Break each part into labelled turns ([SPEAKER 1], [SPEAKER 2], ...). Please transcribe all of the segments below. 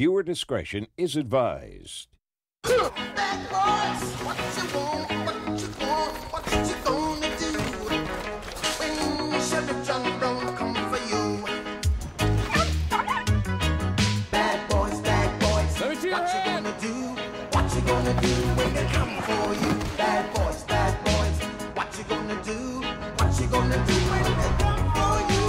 [SPEAKER 1] Viewer discretion is advised.
[SPEAKER 2] Bad boys, what you want, what you gonna do when Chevy John Brown come for you? Bad boys, what you gonna do? What you gonna do when they come for you? Bad boys, what you gonna do? What you gonna do when they come for you?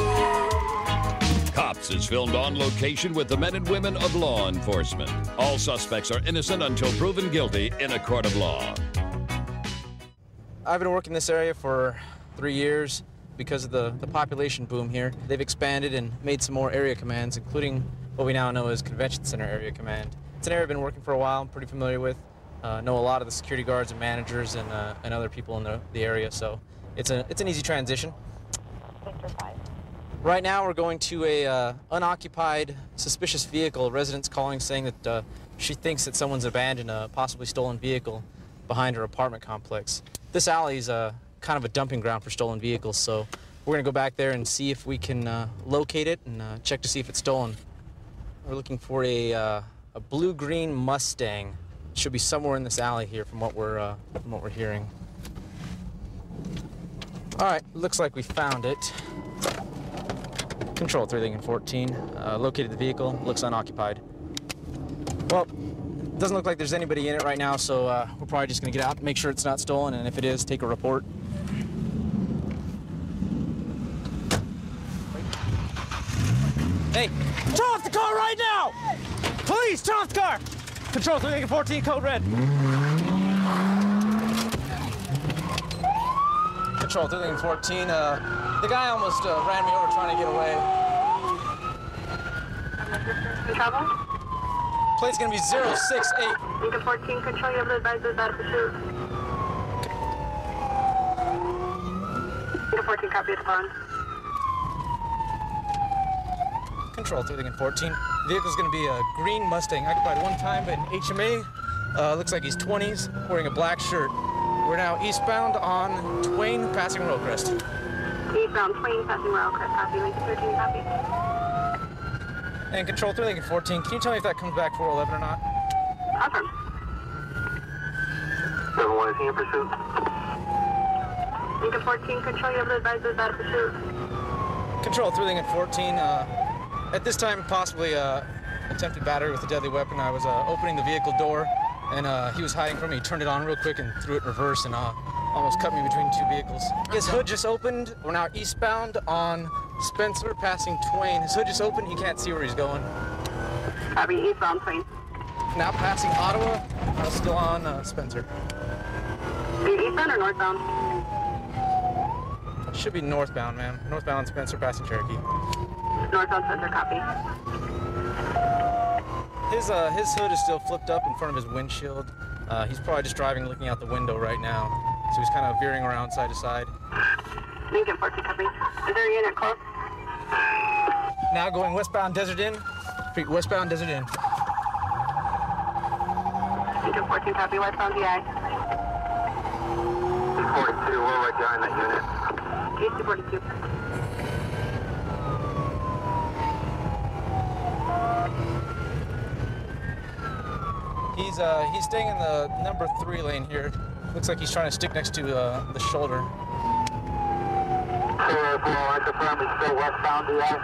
[SPEAKER 3] Cops is filmed on location with the men and women of law enforcement. All suspects are innocent until proven guilty in a court of law.
[SPEAKER 4] I've been working this area for 3 years because of the population boom here. They've expanded and made some more area commands, including what we now know as Convention Center Area Command. It's an area I've been working for a while, I'm pretty familiar with. Know a lot of the security guards and managers and other people in the area, so it's an easy transition.
[SPEAKER 5] Victor 5.
[SPEAKER 4] Right now we're going to a unoccupied suspicious vehicle. A resident's calling saying that she thinks that someone's abandoned a possibly stolen vehicle behind her apartment complex. This alley is kind of a dumping ground for stolen vehicles, so we're going to go back there and see if we can locate it and check to see if it's stolen. We're looking for a blue-green Mustang. It should be somewhere in this alley here from what we're hearing. All right, looks like we found it. Control 3 Lincoln 14. Located the vehicle. Looks unoccupied. Well, doesn't look like there's anybody in it right now, so we're probably just gonna get out, make sure it's not stolen, and if it is, take a report. Hey, turn off the car right now! Please, turn off the car! Control 3 Lincoln 14, code red. Control 3 Lincoln 14, the guy almost ran me over trying to get away.
[SPEAKER 5] Trouble?
[SPEAKER 4] Plate's gonna be 068.
[SPEAKER 5] Lincoln 14, control, you have the advisors out of pursuit. Lincoln 14, copy the phone.
[SPEAKER 4] Control 3 Lincoln 14. Vehicle's gonna be a green Mustang, occupied one time by an HMA. Looks like he's 20s, wearing a black shirt. We're now eastbound on Twain, passing Rollcrest.
[SPEAKER 5] Eastbound, Twain, passing Rollcrest, copy. Lincoln 13, copy.
[SPEAKER 4] And Control 3 Lincoln 14, can you tell me if that comes back 411 or not?
[SPEAKER 5] Awesome.
[SPEAKER 6] 7-1 is he in pursuit?
[SPEAKER 5] Lincoln 14, control, you have the advisors out of pursuit.
[SPEAKER 4] Control 3 Lincoln 14, at this time possibly attempted battery with a deadly weapon. I was opening the vehicle door and he was hiding from me. He turned it on real quick and threw it in reverse and almost cut me between two vehicles. His hood just opened. We're now eastbound on Spencer, passing Twain. His hood just opened. He can't see where he's going.
[SPEAKER 5] Copy, eastbound, Twain.
[SPEAKER 4] Now passing Ottawa. Still on Spencer.
[SPEAKER 5] Are you eastbound or northbound?
[SPEAKER 4] It should be northbound, ma'am. Northbound on Spencer, passing Cherokee.
[SPEAKER 5] Northbound, Spencer, copy.
[SPEAKER 4] His hood is still flipped up in front of his windshield. He's probably just driving, looking out the window right now. So he's kind of veering around side to side.
[SPEAKER 5] Lincoln 14, copy. Is there a unit close?
[SPEAKER 4] Now going westbound Desert Inn. Westbound Desert Inn.
[SPEAKER 5] Lincoln 14, copy. Westbound DI.
[SPEAKER 6] 242, we're right behind that unit.
[SPEAKER 5] East 242.
[SPEAKER 4] He's staying in the number 3 lane here. Looks like he's trying to stick next to the shoulder.
[SPEAKER 6] 204, that's affirmative, still westbound DI.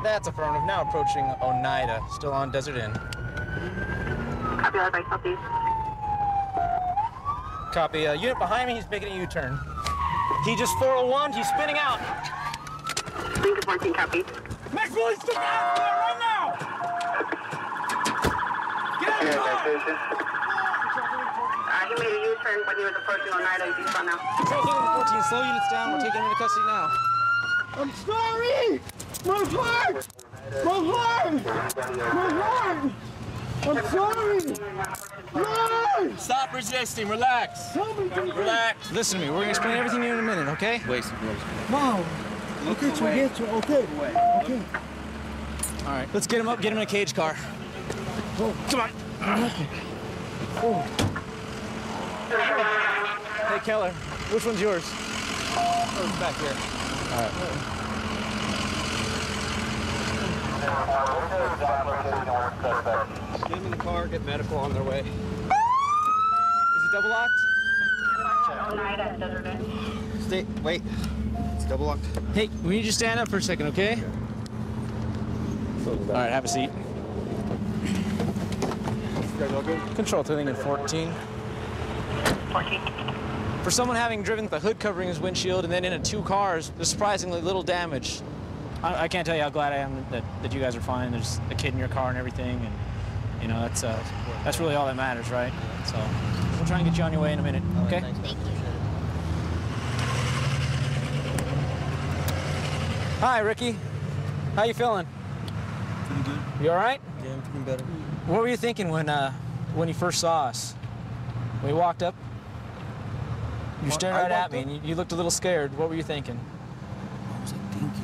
[SPEAKER 4] That's affirmative. Now approaching Oneida, still on Desert Inn.
[SPEAKER 5] Copy that by southeast.
[SPEAKER 4] Copy. Unit behind me, he's making a U-turn. He just 401, he's spinning out.
[SPEAKER 5] Lincoln 14, copy.
[SPEAKER 4] Max Bully, stick out there right now! Get out of the car!
[SPEAKER 5] He made a U-turn when he was approaching Oneida. He's eastbound now.
[SPEAKER 4] Control 14, slow units down. We're taking him into custody now.
[SPEAKER 7] I'm sorry! My heart! My heart! My heart! I'm sorry! Lord!
[SPEAKER 8] Stop resisting. Relax. Relax.
[SPEAKER 4] Listen to me. We're going to explain everything to you in a minute, okay?
[SPEAKER 7] Mom! Okay, okay. Okay.
[SPEAKER 4] All right, let's get him up, get him in a cage car.
[SPEAKER 7] Oh.
[SPEAKER 4] Come on.
[SPEAKER 7] Oh.
[SPEAKER 4] Hey, Keller, which one's yours? Oh, it's back here. All right. Get them in the car, get medical on their way. Is it double locked?
[SPEAKER 7] Stay, wait. It's double locked.
[SPEAKER 4] Hey, we need you to stand up for a second, okay? All right, have a seat. Control turning in 14.
[SPEAKER 5] 14.
[SPEAKER 4] For someone having driven the hood covering his windshield and then into 2 cars, there's surprisingly little damage. I can't tell you how glad I am that you guys are fine. There's a kid in your car and everything, and you know that's really all that matters, right? So we'll try and get you on your way in a minute, okay?
[SPEAKER 7] Thank you.
[SPEAKER 4] Hi, Ricky. How you feeling?
[SPEAKER 7] Pretty good.
[SPEAKER 4] You all right?
[SPEAKER 7] Yeah, I'm feeling better.
[SPEAKER 4] What were you thinking when you first saw us? When you walked up? You stared right at me, and you looked a little scared. What were you thinking?
[SPEAKER 7] What was I thinking?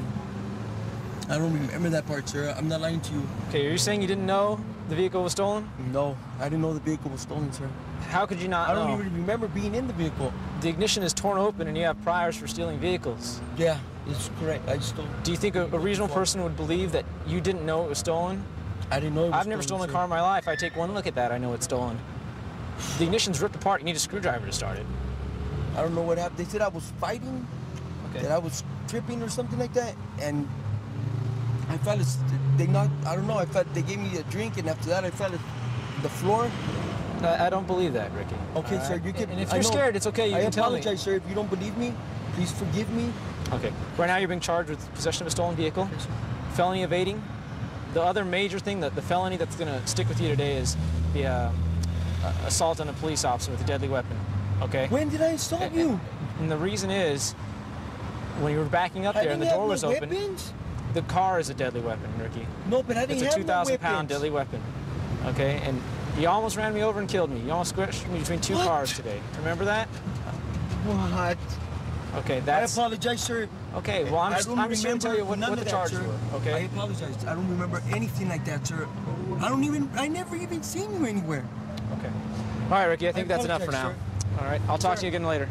[SPEAKER 7] I don't remember that part, sir. I'm not lying to you.
[SPEAKER 4] Okay, are you saying you didn't know the vehicle was stolen?
[SPEAKER 7] No, I didn't know the vehicle was stolen, sir.
[SPEAKER 4] How could you not know?
[SPEAKER 7] I don't even remember being in the vehicle.
[SPEAKER 4] The ignition is torn open, and you have priors for stealing vehicles.
[SPEAKER 7] Yeah, it's correct. I just don't.
[SPEAKER 4] Do you think a reasonable person would believe that you didn't know it was stolen?
[SPEAKER 7] I didn't know it was
[SPEAKER 4] I've never stolen a
[SPEAKER 7] sir.
[SPEAKER 4] car in my life. I take one look at that, I know it's stolen. The ignition's ripped apart. You need a screwdriver to start it.
[SPEAKER 7] I don't know what happened. They said I was fighting,
[SPEAKER 4] Okay.
[SPEAKER 7] that I was tripping or something like that, and I felt it. They knocked. I don't know. I felt they gave me a drink, and after that, I felt it. The floor.
[SPEAKER 4] I don't believe that, Ricky.
[SPEAKER 7] Okay,
[SPEAKER 4] All
[SPEAKER 7] sir.
[SPEAKER 4] right?
[SPEAKER 7] You can.
[SPEAKER 4] And if
[SPEAKER 7] I
[SPEAKER 4] you're
[SPEAKER 7] know.
[SPEAKER 4] scared, it's okay. You
[SPEAKER 7] I
[SPEAKER 4] can tell me.
[SPEAKER 7] apologize, sir. If you don't believe me, please forgive me.
[SPEAKER 4] Okay. Right now, you're being charged with possession of a stolen vehicle, felony evading. The other major thing, the felony that's going to stick with you today is the assault on a police officer with a deadly weapon. Okay.
[SPEAKER 7] When did I assault you?
[SPEAKER 4] And the reason is, when you were backing up
[SPEAKER 7] I
[SPEAKER 4] there and the
[SPEAKER 7] didn't have
[SPEAKER 4] door
[SPEAKER 7] no
[SPEAKER 4] was open,
[SPEAKER 7] weapons.
[SPEAKER 4] the car is a deadly weapon, Ricky.
[SPEAKER 7] No, but I didn't
[SPEAKER 4] It's a
[SPEAKER 7] have no
[SPEAKER 4] 2,000-pound
[SPEAKER 7] weapons.
[SPEAKER 4] deadly weapon. Okay, and you almost ran me over and killed me. You almost squished me between 2
[SPEAKER 7] What?
[SPEAKER 4] cars today. Remember that?
[SPEAKER 7] What?
[SPEAKER 4] Okay,
[SPEAKER 7] I
[SPEAKER 4] that's
[SPEAKER 7] apologize, sir.
[SPEAKER 4] okay. Well, I'm
[SPEAKER 7] I
[SPEAKER 4] just
[SPEAKER 7] don't
[SPEAKER 4] here to
[SPEAKER 7] remember
[SPEAKER 4] tell you what
[SPEAKER 7] none
[SPEAKER 4] the
[SPEAKER 7] of that,
[SPEAKER 4] charges
[SPEAKER 7] sir.
[SPEAKER 4] were.
[SPEAKER 7] I
[SPEAKER 4] Okay.
[SPEAKER 7] apologize. I don't remember anything like that, sir. I never even seen you anywhere.
[SPEAKER 4] Okay. All right, Ricky. I think that's enough for now.
[SPEAKER 7] apologize,
[SPEAKER 4] All right. I'll talk to you again later.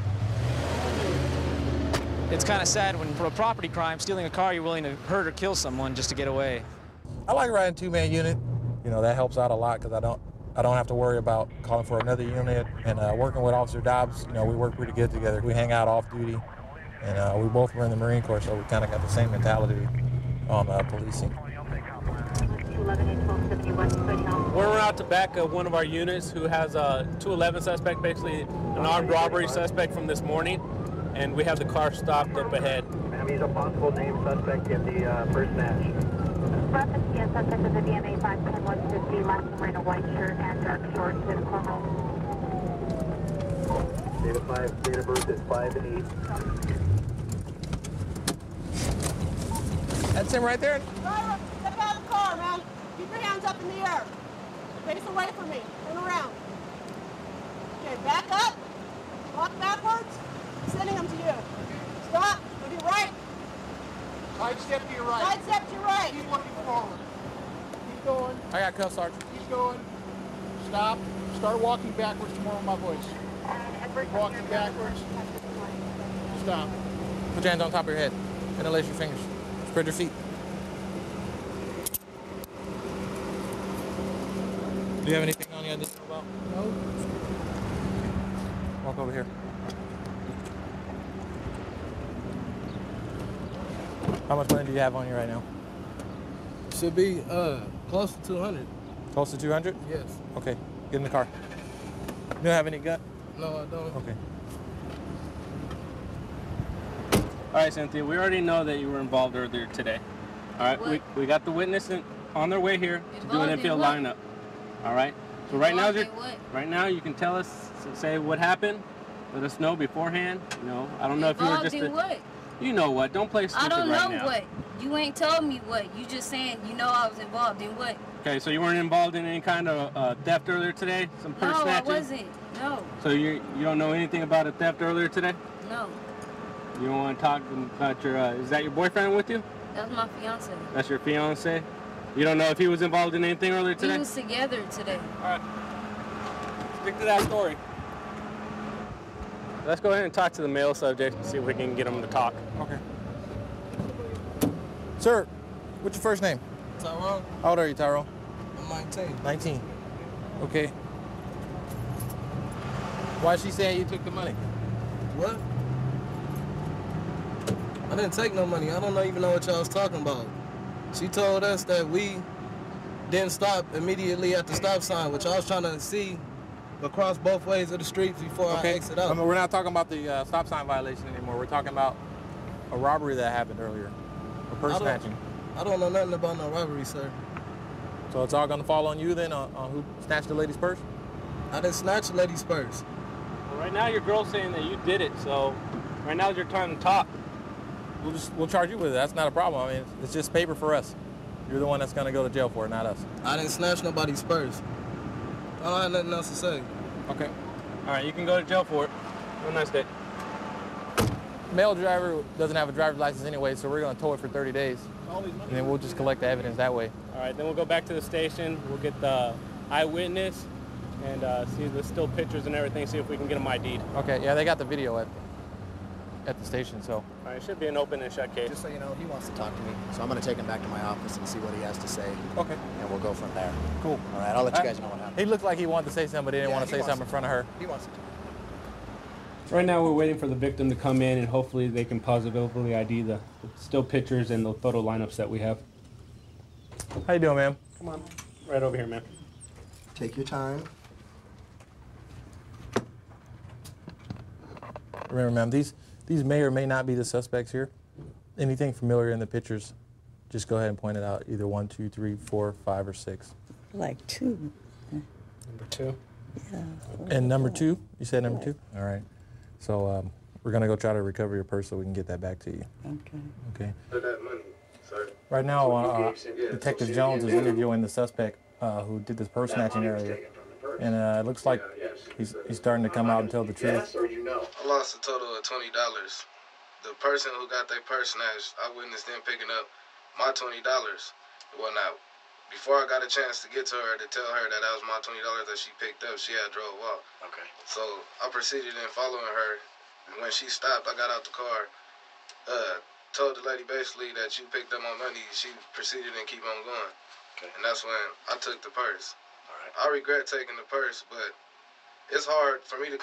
[SPEAKER 4] It's kind of sad when, for a property crime, stealing a car, you're willing to hurt or kill someone just to get away.
[SPEAKER 9] I like riding 2-man unit. You know, that helps out a lot because I don't have to worry about calling for another unit. And working with Officer Dobbs, you know, we work pretty good together. We hang out off duty, and we both were in the Marine Corps, so we kind of got the same mentality on policing.
[SPEAKER 8] We're out to back one of our units who has a 211 suspect, basically an armed robbery suspect from this morning, and we have the car stopped up ahead.
[SPEAKER 6] Ma'am, he's a possible named suspect in the first match.
[SPEAKER 5] Reference, yes, suspect of the DMA 510-150, last name wearing a white shirt and dark shorts with a cornrow.
[SPEAKER 6] Date of birth is 5/8.
[SPEAKER 9] That's him right there.
[SPEAKER 10] Driver, step out of the car, man. Keep your hands up in the air. Face away from me. Turn around. Okay, back up. Walk backwards. Sending them to you. Stop. Go to your right.
[SPEAKER 7] Side step to your right.
[SPEAKER 10] Side step to your right.
[SPEAKER 7] Keep looking forward. Keep going.
[SPEAKER 9] I got cuffs, Sergeant.
[SPEAKER 7] Keep going. Stop. Start walking backwards to more of my voice. Walking backwards. Stop.
[SPEAKER 9] Put your hands on top of your head. Interlace your fingers. Spread your feet. Do you have anything on you I didn't know about?
[SPEAKER 7] No.
[SPEAKER 9] Walk over here. How much money do you have on you right now?
[SPEAKER 7] Should be close to 200.
[SPEAKER 9] Close to 200?
[SPEAKER 7] Yes.
[SPEAKER 9] Okay, get in the car. You don't have any gun?
[SPEAKER 7] No, I don't.
[SPEAKER 9] Okay.
[SPEAKER 8] All right, Cynthia, we already know that you were involved earlier today. All right, we got the witness on their way here to do an infield lineup. All right, so right now you can tell us, say what happened. Let us know beforehand. You know, I don't know if you were just.
[SPEAKER 11] What?
[SPEAKER 8] You know what? Don't play stupid right now.
[SPEAKER 11] I don't know what. You ain't told me what. You just saying you know I was involved in what.
[SPEAKER 8] Okay, so you weren't involved in any kind of theft earlier today? Some purse
[SPEAKER 11] No,
[SPEAKER 8] snatching?
[SPEAKER 11] I wasn't. No.
[SPEAKER 8] So you don't know anything about a theft earlier today?
[SPEAKER 11] No.
[SPEAKER 8] You don't want to talk about your, is that your boyfriend with you?
[SPEAKER 11] That's my fiance.
[SPEAKER 8] That's your fiance? You don't know if he was involved in anything earlier today?
[SPEAKER 11] We was together today.
[SPEAKER 8] All right. Stick to that story. Let's go ahead and talk to the male subject and see if we can get him to talk.
[SPEAKER 9] Okay. Sir, what's your first name?
[SPEAKER 7] Tyrone.
[SPEAKER 9] How old are you, Tyrone?
[SPEAKER 7] I'm 19.
[SPEAKER 9] 19. Okay. Why is she saying you took the money?
[SPEAKER 7] What? I didn't take no money. I don't even know what y'all was talking about. She told us that we didn't stop immediately at the stop sign, which I was trying to see across both ways of the street before I exit out.
[SPEAKER 9] I mean, we're not talking about the stop sign violation anymore. We're talking about a robbery that happened earlier, a purse snatching.
[SPEAKER 7] I don't know nothing about no robbery, sir.
[SPEAKER 9] So it's all going to fall on you then, on who snatched the lady's purse?
[SPEAKER 7] I didn't snatch the lady's purse.
[SPEAKER 8] Well, right now your girl's saying that you did it, so right now's your time to talk.
[SPEAKER 9] We'll charge you with it. That's not a problem. I mean, it's just paper for us. You're the one that's going to go to jail for it, not us.
[SPEAKER 7] I didn't snatch nobody's purse. I don't have nothing else to say.
[SPEAKER 8] Okay. All right, you can go to jail for it. Have a nice day.
[SPEAKER 9] Male driver doesn't have a driver's license anyway, so we're going to tow it for 30 days. And then we'll just collect the evidence that way.
[SPEAKER 8] All right, then we'll go back to the station. We'll get the eyewitness and see the still pictures and everything, see if we can get them ID'd.
[SPEAKER 9] Okay, yeah, they got the video at the station, so.
[SPEAKER 8] All right, it should be an open and shut case.
[SPEAKER 12] Just so you know, he wants to talk to me, so I'm going to take him back to my office and see what he has to say.
[SPEAKER 9] Okay.
[SPEAKER 12] And we'll go from there.
[SPEAKER 9] Cool.
[SPEAKER 12] All right, I'll let you guys know what happens.
[SPEAKER 9] He looked like he wanted to say something, but he didn't want to say something in front of her.
[SPEAKER 12] He wants to.
[SPEAKER 8] Right now, we're waiting for the victim to come in, and hopefully they can positively ID the still pictures and the photo lineups that we have.
[SPEAKER 9] How you doing, ma'am?
[SPEAKER 8] Come on. Right over here, ma'am.
[SPEAKER 12] Take your time.
[SPEAKER 9] Remember, ma'am, these may or may not be the suspects here. Anything familiar in the pictures, just go ahead and point it out. Either 1, 2, 3, 4, 5, or 6.
[SPEAKER 13] Like 2.
[SPEAKER 8] Number 2.
[SPEAKER 13] Yeah.
[SPEAKER 9] And number 2? You said number 2? All right. So we're going to go try to recover your purse so we can get that back to you.
[SPEAKER 13] Okay.
[SPEAKER 9] Okay.
[SPEAKER 6] That money, sir.
[SPEAKER 9] Right now, Detective Jones is interviewing the suspect who did this purse snatching earlier. And it looks like he's starting to come out and tell the truth.
[SPEAKER 7] I lost a total of $20. The person who got their purse snatched, I witnessed them picking up my $20. Well, now, before I got a chance to get to her to tell her that that was my $20 that she picked up, she had drove off.
[SPEAKER 12] Okay.
[SPEAKER 7] So I proceeded in following her. And when she stopped, I got out the car, told the lady basically that you picked up my money. She proceeded and keep on going.
[SPEAKER 12] Okay.
[SPEAKER 7] And that's when I took the purse.
[SPEAKER 12] All right.
[SPEAKER 7] I regret taking the purse, but it's hard for me to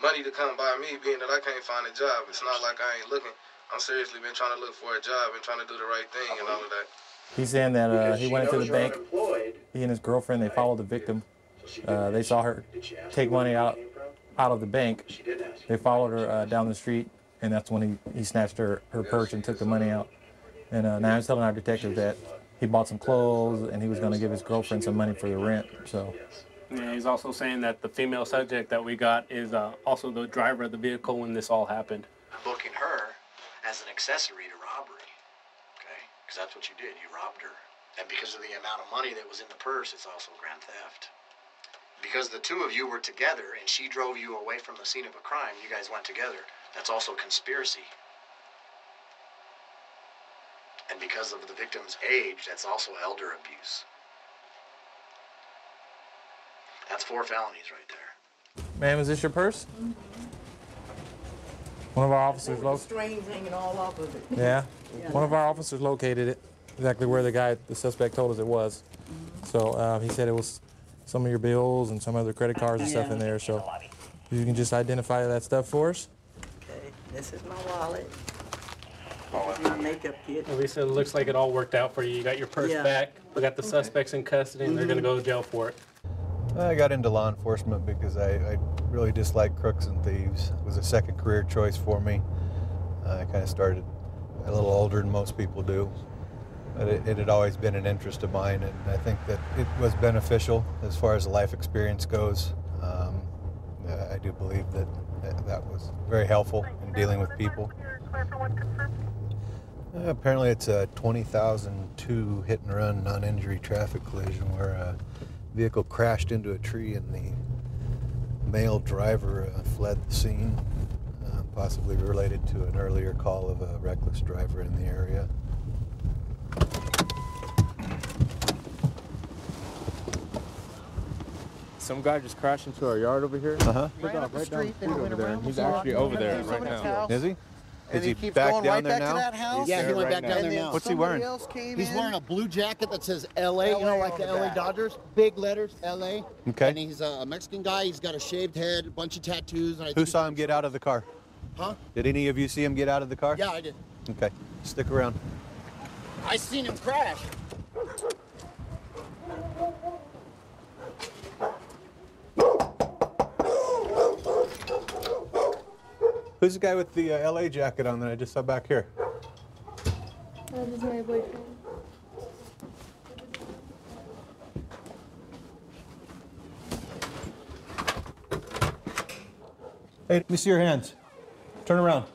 [SPEAKER 7] money to come by me, being that I can't find a job. It's not like I ain't looking. I'm seriously been trying to look for a job and trying to do the right thing and all of that.
[SPEAKER 9] He's saying that he went into the bank. He and his girlfriend, they followed the victim. They saw her take money out of the bank. They followed her down the street, and that's when he snatched her purse and took the money out. And now he's telling our detective that he bought some clothes and he was going to give his girlfriend some money for the rent. So.
[SPEAKER 8] Yeah, he's also saying that the female subject that we got is also the driver of the vehicle when this all happened.
[SPEAKER 12] Booking her as an accessory to robbery, okay? Because that's what you did. You robbed her. And because of the amount of money that was in the purse, it's also grand theft. Because the two of you were together and she drove you away from the scene of a crime, you guys went together, that's also conspiracy. And because of the victim's age, that's also elder abuse. That's 4 felonies right there.
[SPEAKER 9] Ma'am, is this your purse? One of our officers
[SPEAKER 13] Strings hanging all off of it.
[SPEAKER 9] Yeah. One of our officers located it, exactly where the suspect told us it was. So he said it was some of your bills and some other credit cards and stuff in there. So if you can just identify that stuff for us.
[SPEAKER 13] Okay, this is my wallet. This is my makeup kit.
[SPEAKER 8] Lisa, it looks like it all worked out for you. You got your purse back. We got the suspects in custody, and they're going to go to jail for it.
[SPEAKER 14] I got into law enforcement because I really dislike crooks and thieves. It was a second career choice for me. I kind of started a little older than most people do. But it had always been an interest of mine, and I think that it was beneficial as far as the life experience goes. I do believe that was very helpful in dealing with people. Apparently it's a 20,002 hit and run non-injury traffic collision where a vehicle crashed into a tree and the male driver fled the scene, possibly related to an earlier call of a reckless driver in the area.
[SPEAKER 8] Some guy just crashed into our yard over here.
[SPEAKER 14] Uh-huh.
[SPEAKER 8] Right down the street over there. He's actually over there right now.
[SPEAKER 14] Is he? Is
[SPEAKER 15] he
[SPEAKER 14] he
[SPEAKER 15] keeps
[SPEAKER 14] back
[SPEAKER 15] going
[SPEAKER 14] down
[SPEAKER 15] right
[SPEAKER 14] there
[SPEAKER 15] back
[SPEAKER 14] now?
[SPEAKER 15] to that house?
[SPEAKER 16] Yeah, he went back down
[SPEAKER 15] And
[SPEAKER 16] there
[SPEAKER 15] then
[SPEAKER 16] now.
[SPEAKER 14] What's he wearing?
[SPEAKER 15] somebody else came
[SPEAKER 16] He's
[SPEAKER 15] in.
[SPEAKER 16] wearing a blue jacket that says LA, you know, like the
[SPEAKER 15] on the
[SPEAKER 16] LA
[SPEAKER 15] back.
[SPEAKER 16] Dodgers, big letters, LA.
[SPEAKER 14] Okay.
[SPEAKER 16] And he's a Mexican guy. He's got a shaved head, a bunch of tattoos. And I
[SPEAKER 14] Who
[SPEAKER 16] think
[SPEAKER 14] saw him get out of the car?
[SPEAKER 16] Huh?
[SPEAKER 14] Did any of you see him get out of the car?
[SPEAKER 16] Yeah, I did.
[SPEAKER 14] Okay, stick around.
[SPEAKER 16] I seen him crash.
[SPEAKER 14] Who's the guy with the LA jacket on that I just saw back here?
[SPEAKER 11] That is my boyfriend.
[SPEAKER 14] Hey, let me see your hands. Turn around.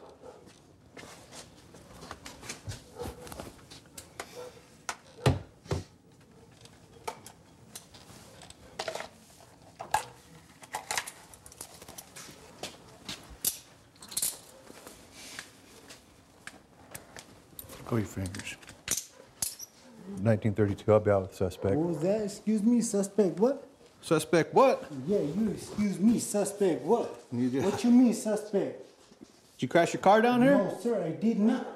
[SPEAKER 14] Go your fingers. 1932, I'll be out with suspect.
[SPEAKER 17] What was that? Excuse me, suspect what?
[SPEAKER 14] Suspect what?
[SPEAKER 17] Yeah, you excuse me, suspect what?
[SPEAKER 14] You
[SPEAKER 17] What you mean, suspect?
[SPEAKER 14] Did you crash your car down here?
[SPEAKER 17] No, sir, I did not.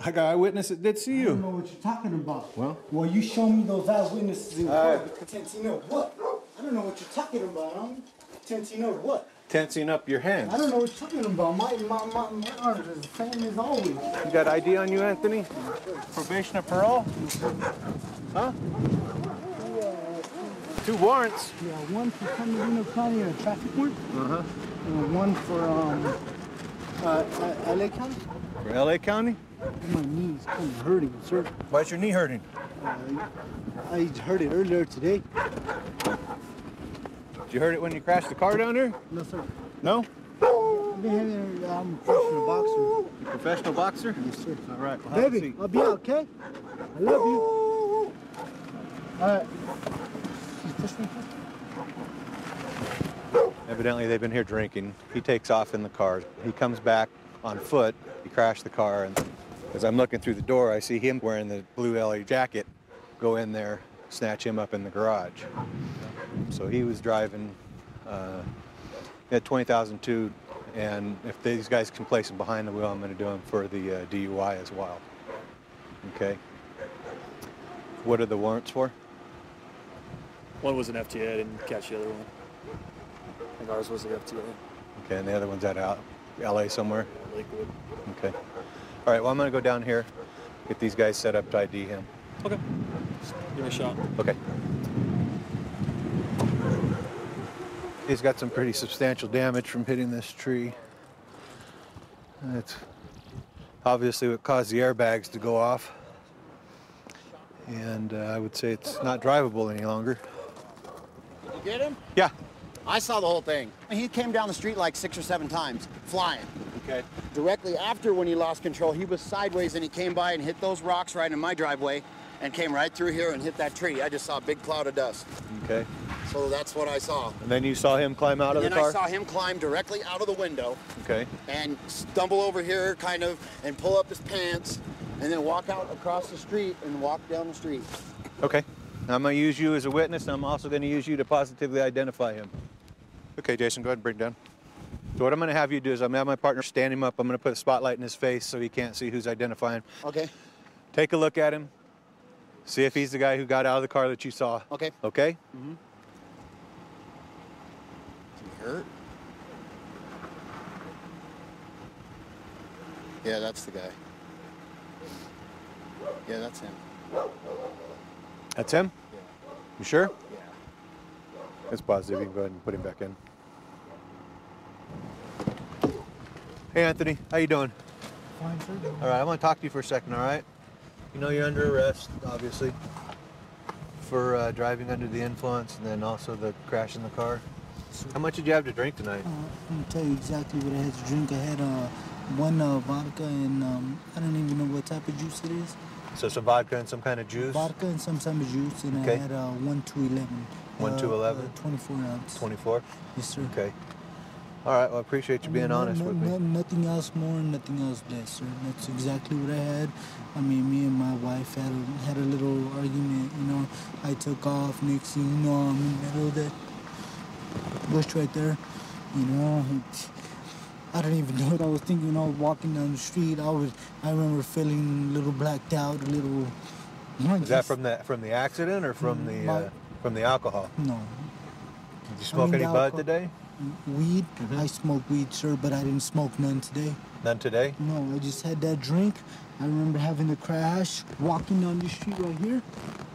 [SPEAKER 14] I got eyewitness that did see
[SPEAKER 17] I don't
[SPEAKER 14] you.
[SPEAKER 17] know what you're talking about.
[SPEAKER 14] Well,
[SPEAKER 17] you show me those eyewitnesses in court. Tentino, what? I don't know what you're talking about, homie. Tentino, what?
[SPEAKER 14] tensing up your hands.
[SPEAKER 17] I don't know what you're talking about. My arms are the same as always.
[SPEAKER 14] You got ID on you, Anthony? Probation or parole? Huh? 2 warrants.
[SPEAKER 17] Yeah, one for San Bernardino County and a traffic warrant.
[SPEAKER 14] Uh-huh.
[SPEAKER 17] And one for LA County.
[SPEAKER 14] For LA County?
[SPEAKER 17] My knee's kind of hurting, sir.
[SPEAKER 14] Why's your knee hurting?
[SPEAKER 17] I heard it earlier today.
[SPEAKER 14] Did you heard it when you crashed the car down here?
[SPEAKER 17] No, sir.
[SPEAKER 14] No?
[SPEAKER 17] I've been having I'm a professional boxer.
[SPEAKER 14] Professional boxer?
[SPEAKER 17] Yes, sir.
[SPEAKER 14] All right. Well, have a
[SPEAKER 17] Baby,
[SPEAKER 14] seat.
[SPEAKER 17] I'll be out, okay? I love you. All right.
[SPEAKER 14] Evidently, they've been here drinking. He takes off in the car. He comes back on foot. He crashed the car, and as I'm looking through the door, I see him wearing the blue LA jacket. Go in there, snatch him up in the garage. So he was driving. He had 20,002, and if these guys can place him behind the wheel, I'm going to do him for the DUI as well. Okay. What are the warrants for?
[SPEAKER 18] One was an FTA, I didn't catch the other one. I think ours was the FTA.
[SPEAKER 14] Okay, and the other one's at LA somewhere?
[SPEAKER 18] Lakewood.
[SPEAKER 14] Okay. All right, well, I'm going to go down here, get these guys set up to ID him.
[SPEAKER 18] Okay. Just give me a shot.
[SPEAKER 14] Okay. He's got some pretty substantial damage from hitting this tree. It's obviously what caused the airbags to go off. And I would say it's not drivable any longer.
[SPEAKER 16] Did you get him?
[SPEAKER 14] Yeah.
[SPEAKER 16] I saw the whole thing. He came down the street like 6 or 7 times, flying.
[SPEAKER 14] Okay.
[SPEAKER 16] Directly after when he lost control, he was sideways and he came by and hit those rocks right in my driveway and came right through here and hit that tree. I just saw a big cloud of dust.
[SPEAKER 14] Okay.
[SPEAKER 16] So that's what I saw.
[SPEAKER 14] And then you saw him climb out of the
[SPEAKER 16] And
[SPEAKER 14] car?
[SPEAKER 16] I saw him climb directly out of the window.
[SPEAKER 14] Okay.
[SPEAKER 16] And stumble over here kind of and pull up his pants and then walk out across the street and walk down the street.
[SPEAKER 14] Okay. I'm going to use you as a witness, and I'm also going to use you to positively identify him. Okay, Jason, go ahead and bring it down. So what I'm going to have you do is I'm going to have my partner stand him up. I'm going to put a spotlight in his face so he can't see who's identifying.
[SPEAKER 16] Okay.
[SPEAKER 14] Take a look at him. See if he's the guy who got out of the car that you saw.
[SPEAKER 16] Okay.
[SPEAKER 14] Okay?
[SPEAKER 16] Mm-hmm. Is he hurt? Yeah, that's the guy. Yeah, that's him.
[SPEAKER 14] That's him?
[SPEAKER 16] Yeah.
[SPEAKER 14] You sure?
[SPEAKER 16] Yeah.
[SPEAKER 14] That's positive. You can go ahead and put him back in. Hey, Anthony. How you doing?
[SPEAKER 17] Fine, sir.
[SPEAKER 14] All right, I want to talk to you for a second, all right? You know you're under arrest, obviously, for driving under the influence and then also the crash in the car. How much did you have to drink tonight?
[SPEAKER 17] Let me tell you exactly what I had to drink. I had one vodka and I don't even know what type of juice it is.
[SPEAKER 14] So some vodka and some kind of juice?
[SPEAKER 17] Vodka and some type of juice, and
[SPEAKER 14] Okay.
[SPEAKER 17] I had 1 to 11.
[SPEAKER 14] 1 to 11?
[SPEAKER 17] 24 ounce.
[SPEAKER 14] 24?
[SPEAKER 17] Yes, sir.
[SPEAKER 14] Okay. All right, well, I appreciate you being honest with me.
[SPEAKER 17] Nothing else more, nothing else less, sir. That's exactly what I had. I mean, me and my wife had a little argument, you know. I took off, next thing you know, I'm in the middle of that bush right there, you know. I don't even know what I was thinking. I was walking down the street. I remember feeling a little blacked out, a little.
[SPEAKER 14] Is that from the accident or from the alcohol?
[SPEAKER 17] No.
[SPEAKER 14] Did you smoke any bud today?
[SPEAKER 17] Weed. I smoked weed, sir, but I didn't smoke none today.
[SPEAKER 14] None today?
[SPEAKER 17] No, I just had that drink. I remember having the crash, walking down the street right here.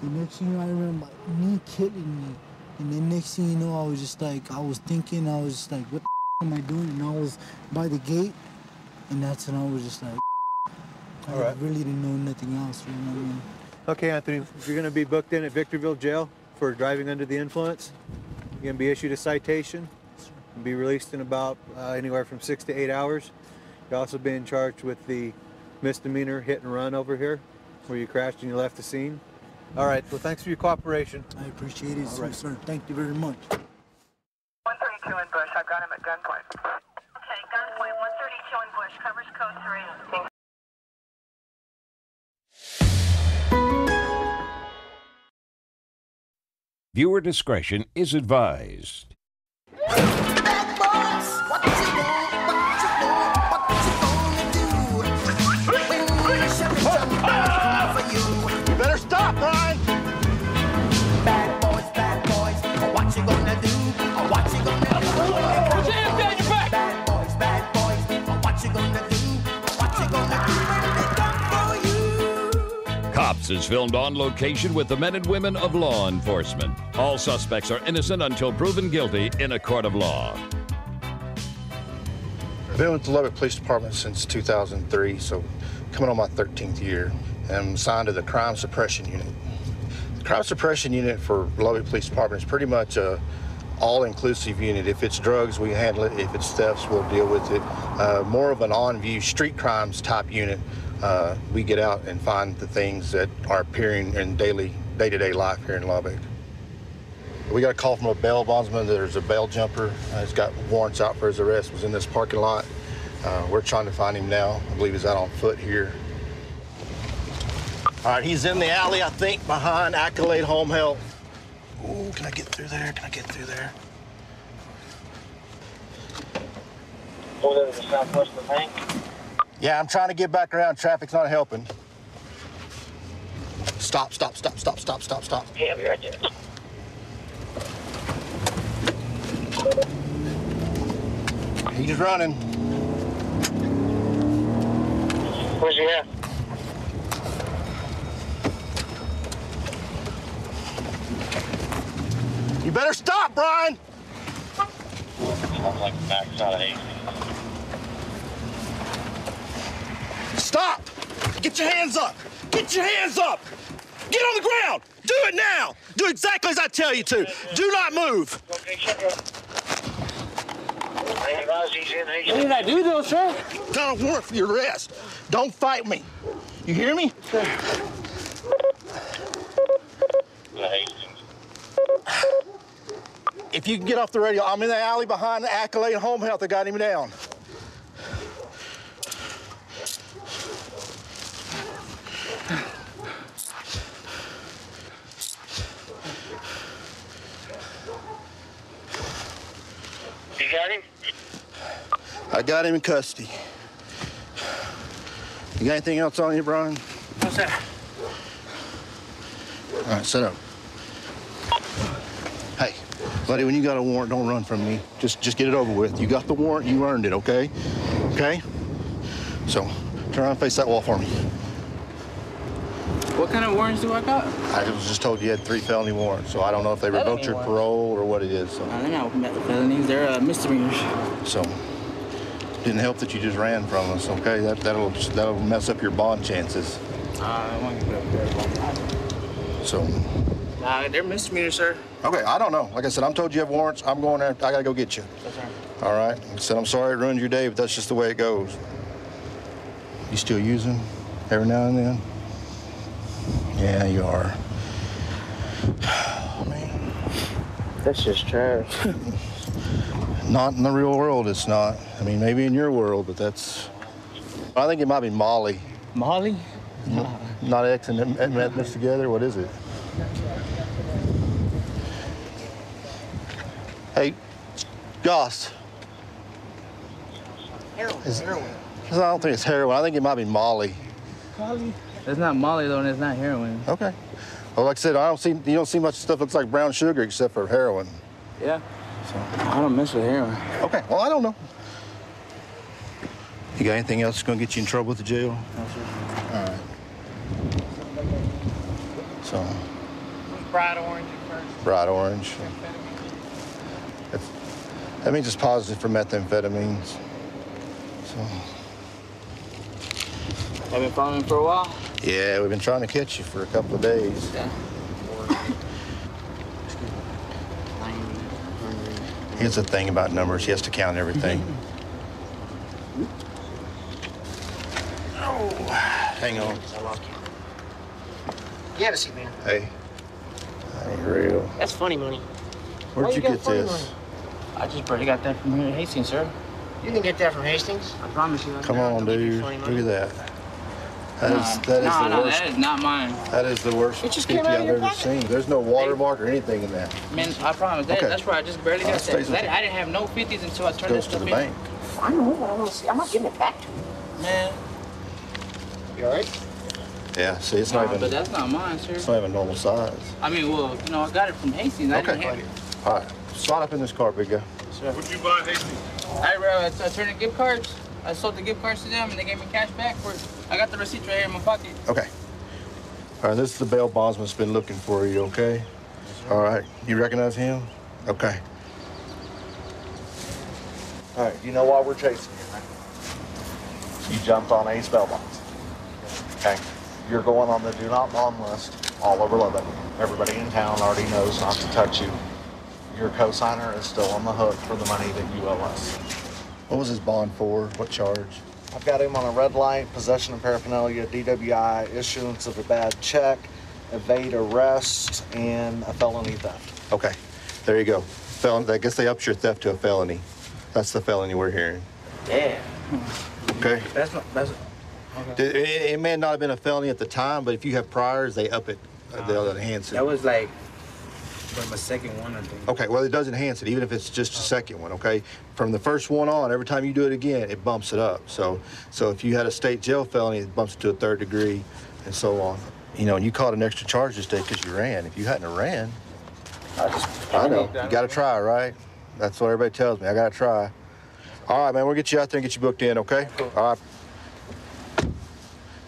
[SPEAKER 17] The next thing you know, I remember my knee killing me. And then next thing you know, I was just like, what the am I doing? And I was by the gate, and that's when I was just like, I really didn't know nothing else. You know what I mean?
[SPEAKER 14] Okay, Anthony, if you're going to be booked in at Victorville Jail for driving under the influence, you're going to be issued a citation and be released in about anywhere from 6 to 8 hours. You're also being charged with the misdemeanor hit and run over here, where you crashed and you left the scene. All right, well, thanks for your cooperation.
[SPEAKER 17] I appreciate it, sir. Thank you very much.
[SPEAKER 15] 132 in Bush. I've got him at gunpoint. Okay, gunpoint. 132 in Bush. Covers code 3.
[SPEAKER 1] Viewer discretion is advised.
[SPEAKER 2] You better stop, Brian! Bad boys, what you gonna do? What you gonna do? Put your hands behind your back! Bad boys, what you gonna do? What you gonna do when they come for you?
[SPEAKER 3] Cops is filmed on location with the men and women of law enforcement. All suspects are innocent until proven guilty in a court of law.
[SPEAKER 19] I've been with the Lubbock Police Department since 2003, so coming on my 13th year. And I'm assigned to the Crime Suppression Unit. The Crime Suppression Unit for Lubbock Police Department is pretty much a all-inclusive unit. If it's drugs, we handle it. If it's thefts, we'll deal with it. More of an on-view street crimes type unit. We get out and find the things that are appearing in day-to-day life here in Lubbock. We got a call from a bail bondsman that there's a bail jumper. He's got warrants out for his arrest, was in this parking lot. We're trying to find him now. I believe he's out on foot here. All right, he's in the alley, I think, behind Accolade Home Health. Ooh, can I get through there? Can I get through there?
[SPEAKER 6] Over there to the southwest of the bank?
[SPEAKER 19] Yeah, I'm trying to get back around. Traffic's not helping. Stop.
[SPEAKER 6] Yeah, I'll be right there.
[SPEAKER 19] He's running.
[SPEAKER 6] Where's he at?
[SPEAKER 19] You better stop, Brian!
[SPEAKER 6] Sounds like the back's out of Hastings.
[SPEAKER 19] Stop! Get your hands up! Get your hands up! Get on the ground! Do it now! Do exactly as I tell you to. Do not move.
[SPEAKER 6] Okay, shut up. I advise he's in Hastings.
[SPEAKER 19] What did I do, though, sir? Got a warrant for your arrest. Don't fight me. You hear me? If you can get off the radio, I'm in the alley behind the Accolade Home Health. I got him down.
[SPEAKER 6] You got him?
[SPEAKER 19] I got him in custody. You got anything else on you, Brian?
[SPEAKER 6] What's that?
[SPEAKER 19] All right, sit up. Hey, buddy, when you got a warrant, don't run from me. Just get it over with. You got the warrant, you earned it, okay? Okay? So, turn around and face that wall for me.
[SPEAKER 4] What kind of warrants do I got?
[SPEAKER 19] I was just told you had 3 felony warrants, so I don't know if they revoked your parole or what it is. So.
[SPEAKER 4] They're not felonies, they're misdemeanors.
[SPEAKER 19] So, didn't help that you just ran from us, okay? That'll mess up your bond chances.
[SPEAKER 4] I want to get up there.
[SPEAKER 19] So.
[SPEAKER 4] They're misdemeanors, sir.
[SPEAKER 19] Okay, I don't know. Like I said, I'm told you have warrants. I'm going there. I gotta go get you.
[SPEAKER 4] That's right.
[SPEAKER 19] All right. Like I said, I'm sorry it ruined your day, but that's just the way it goes. You still use them every now and then? Yeah, you are. Oh, man.
[SPEAKER 4] That's just trash.
[SPEAKER 19] Not in the real world, it's not. I mean, maybe in your world, but that's... I think it might be Molly.
[SPEAKER 4] Molly?
[SPEAKER 19] Not X and met this together? What is it? Hey, Goss.
[SPEAKER 16] Heroin.
[SPEAKER 19] I don't think it's heroin. I think it might be Molly.
[SPEAKER 20] Molly? It's not Molly, though, and it's not heroin.
[SPEAKER 19] Okay. Well, like I said, you don't see much stuff that looks like brown sugar except for heroin.
[SPEAKER 20] Yeah. So, I don't mess with heroin.
[SPEAKER 19] Okay, well, I don't know. You got anything else that's going to get you in trouble at the jail?
[SPEAKER 20] No, sir.
[SPEAKER 19] All right. So.
[SPEAKER 10] Bright orange at first.
[SPEAKER 19] Bright orange. That means it's positive for methamphetamines. So.
[SPEAKER 20] Have been following for a while?
[SPEAKER 19] Yeah, we've been trying to catch you for a couple of days.
[SPEAKER 20] Yeah.
[SPEAKER 19] Here's the thing about numbers. He has to count everything. Oh, hang on.
[SPEAKER 21] You have a seat, man.
[SPEAKER 19] Hey, that ain't real.
[SPEAKER 21] That's funny money.
[SPEAKER 19] Where'd you get this?
[SPEAKER 21] Money?
[SPEAKER 20] I just barely got that from here in Hastings, sir.
[SPEAKER 21] You didn't get that from Hastings?
[SPEAKER 20] I promise you.
[SPEAKER 19] Come on, dude. Look at that. That is the worst.
[SPEAKER 20] That is not mine.
[SPEAKER 19] That is the worst PP I've ever seen. There's no watermark or anything in that.
[SPEAKER 20] Man, I promise. That's where I just barely got that. I didn't have no 50s until I turned this stuff in.
[SPEAKER 19] Goes to the bank.
[SPEAKER 21] I know, but I don't see. I'm not giving it back to you.
[SPEAKER 20] Man.
[SPEAKER 21] You all right?
[SPEAKER 19] Yeah, see, it's not even.
[SPEAKER 20] But that's not mine, sir.
[SPEAKER 19] It's not even normal size.
[SPEAKER 20] I mean, well, you know, I got it from Hastings. I didn't have it.
[SPEAKER 19] All right. Slide up in this car, big guy.
[SPEAKER 20] Sure. What'd you buy at Hastings? I turned in gift cards. I sold the gift cards to them, and they gave me cash back for it. I got the receipt right here in my pocket.
[SPEAKER 19] Okay. All right, this is the bail bondsman that's been looking for you, okay? All right. You recognize him? Okay.
[SPEAKER 22] All right, you know why we're chasing you, right? You jumped on Ace bail bonds. Okay? You're going on the do not bond list all over Lubbock. Everybody in town already knows not to touch you. Your co-signer is still on the hook for the money that you owe us.
[SPEAKER 19] What was his bond for? What charge?
[SPEAKER 22] I've got him on a red light, possession of paraphernalia, DWI, issuance of a bad check, evade arrest, and a felony theft.
[SPEAKER 19] Okay, there you go. I guess they upped your theft to a felony. That's the felony we're hearing.
[SPEAKER 20] Yeah.
[SPEAKER 19] Okay.
[SPEAKER 20] That's okay.
[SPEAKER 19] It may not have been a felony at the time, but if you have priors, they up it. They'll enhance it.
[SPEAKER 20] That was like my second one, I think.
[SPEAKER 19] Okay, well, it does enhance it, even if it's just a second one, okay? From the first one on, every time you do it again, it bumps it up. So if you had a state jail felony, it bumps it to a 3rd degree, and so on. You know, and you caught an extra charge this day because you ran. If you hadn't have ran, I know. You got to try, right? That's what everybody tells me. I got to try. All right, man, we'll get you out there and get you booked in, okay? All right.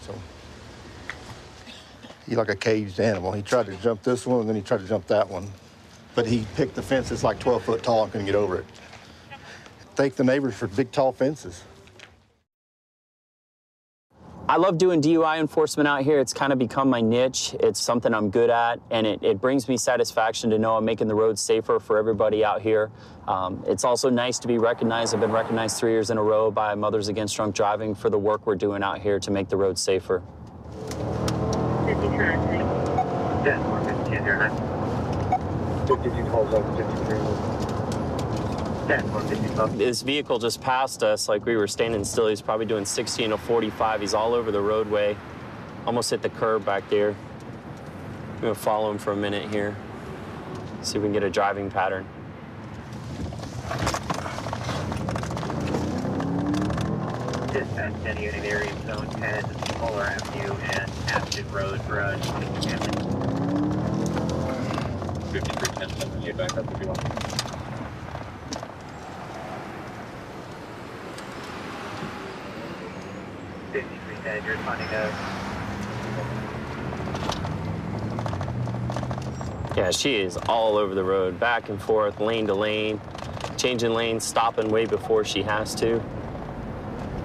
[SPEAKER 19] So, he's like a caged animal. He tried to jump this one, and then he tried to jump that one. But he picked the fence that's like 12 foot tall and couldn't get over it. Thank the neighbors for big, tall fences.
[SPEAKER 23] I love doing DUI enforcement out here. It's kind of become my niche. It's something I'm good at, and it brings me satisfaction to know I'm making the roads safer for everybody out here. It's also nice to be recognized. I've been recognized 3 years in a row by Mothers Against Drunk Driving for the work we're doing out here to make the roads safer.
[SPEAKER 6] 5209. Yeah, 45209. 52 calls up, 53.
[SPEAKER 23] This vehicle just passed us like we were standing still. He's probably doing 60 and a 45. He's all over the roadway. Almost hit the curb back there. I'm gonna follow him for a minute here. See if we can get a driving pattern.
[SPEAKER 6] Dispatch 10 unit area zone 10, Polar Avenue and Ashton Road, Brush, 5310, you back up if you want. You're responding to.
[SPEAKER 23] Yeah, she is all over the road, back and forth, lane to lane, changing lanes, stopping way before she has to.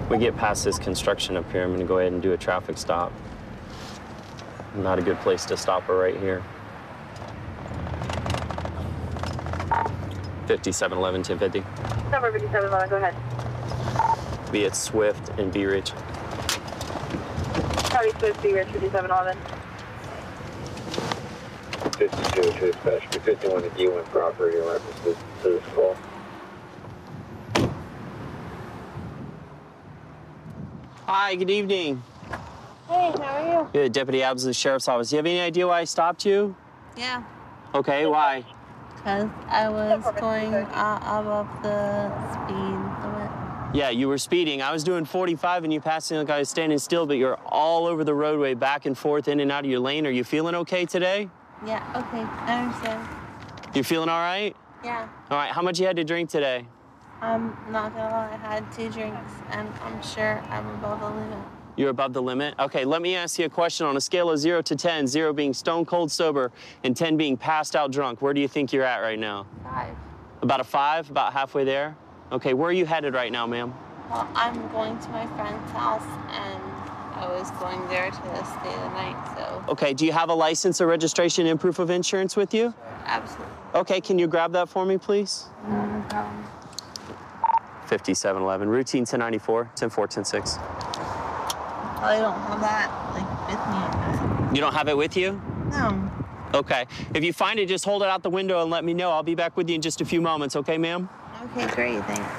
[SPEAKER 23] We get past this construction up here, I'm gonna go ahead and do a traffic stop. Not a good place to stop her right here. 5711, 1050.
[SPEAKER 15] Number 5711, go ahead.
[SPEAKER 23] Be at Swift and Bee Ridge.
[SPEAKER 15] Charlie Swift, Bee Ridge, 5711.
[SPEAKER 6] 52 to dispatch, 51 at U1 property, references to this call.
[SPEAKER 23] Hi, good evening.
[SPEAKER 15] Hey, how are you?
[SPEAKER 23] Good, Deputy Abbs of the Sheriff's Office. Do you have any idea why I stopped you?
[SPEAKER 24] Yeah,
[SPEAKER 23] Okay, why?
[SPEAKER 24] because I was going out of the speed limit.
[SPEAKER 23] Yeah, you were speeding. I was doing 45 and you passed me like I was standing still, but you're all over the roadway, back and forth, in and out of your lane. Are you feeling okay today?
[SPEAKER 5] Yeah, okay, I understand.
[SPEAKER 23] You feeling all right?
[SPEAKER 5] Yeah.
[SPEAKER 23] All right, how much you had to drink today?
[SPEAKER 5] I'm not gonna lie, I had 2 drinks, and I'm sure I'm above the limit.
[SPEAKER 23] You're above the limit? Okay, let me ask you a question. On a scale of 0 to 10, 0 being stone cold sober and 10 being passed out drunk, where do you think you're at right now?
[SPEAKER 5] 5.
[SPEAKER 23] About a 5? About halfway there? Okay, where are you headed right now, ma'am?
[SPEAKER 5] Well, I'm going to my friend's house, and I was going there to stay the night, so.
[SPEAKER 23] Okay, do you have a license or registration and proof of insurance with you?
[SPEAKER 5] Absolutely.
[SPEAKER 23] Okay, can you grab that for me, please?
[SPEAKER 5] No problem.
[SPEAKER 23] 5711, routine 1094, 104, 106.
[SPEAKER 5] I don't have that, like, with me.
[SPEAKER 23] You don't have it with you?
[SPEAKER 5] No.
[SPEAKER 23] Okay, if you find it, just hold it out the window and let me know. I'll be back with you in just a few moments, okay, ma'am?
[SPEAKER 5] Okay, great, thanks.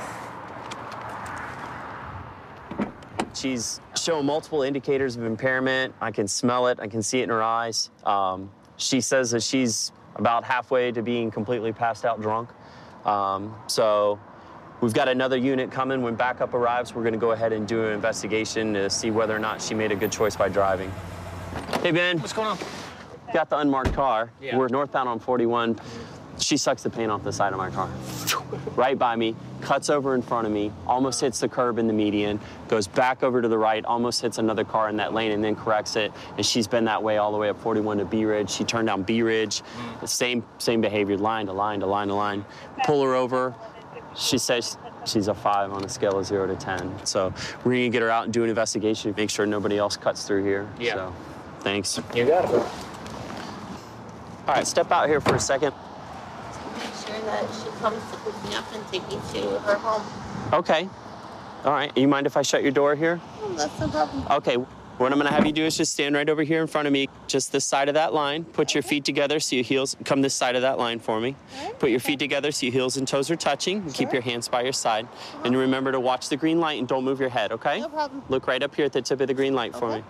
[SPEAKER 23] She's showing multiple indicators of impairment. I can smell it, I can see it in her eyes. She says that she's about halfway to being completely passed out drunk. So we've got another unit coming. When backup arrives, we're gonna go ahead and do an investigation to see whether or not she made a good choice by driving. Hey, Ben.
[SPEAKER 20] What's going on?
[SPEAKER 23] Got the unmarked car.
[SPEAKER 20] Yeah.
[SPEAKER 23] We're northbound on 41. She sucks the paint off the side of my car. Right by me, cuts over in front of me, almost hits the curb in the median, goes back over to the right, almost hits another car in that lane and then corrects it. And she's been that way all the way up 41 to B Ridge. She turned down B Ridge, the same behavior, line to line to line to line. Pull her over. She says she's a 5 on a scale of 0 to 10. So we're gonna get her out and do an investigation, make sure nobody else cuts through here.
[SPEAKER 20] Yeah.
[SPEAKER 23] So, thanks.
[SPEAKER 20] You got it.
[SPEAKER 23] All right, step out here for a second.
[SPEAKER 5] Make sure that she comes to pick me up and take me to her home.
[SPEAKER 23] Okay. All right. You mind if I shut your door here?
[SPEAKER 5] Oh, that's no problem.
[SPEAKER 23] Okay. What I'm going to have you do is just stand right over here in front of me, just this side of that line. Put your feet together so your heels come this side of that line for me. Put your feet together so your heels and toes are touching. And keep your hands by your side. And remember to watch the green light and don't move your head, okay?
[SPEAKER 5] No problem.
[SPEAKER 23] Look right up here at the tip of the green light for me.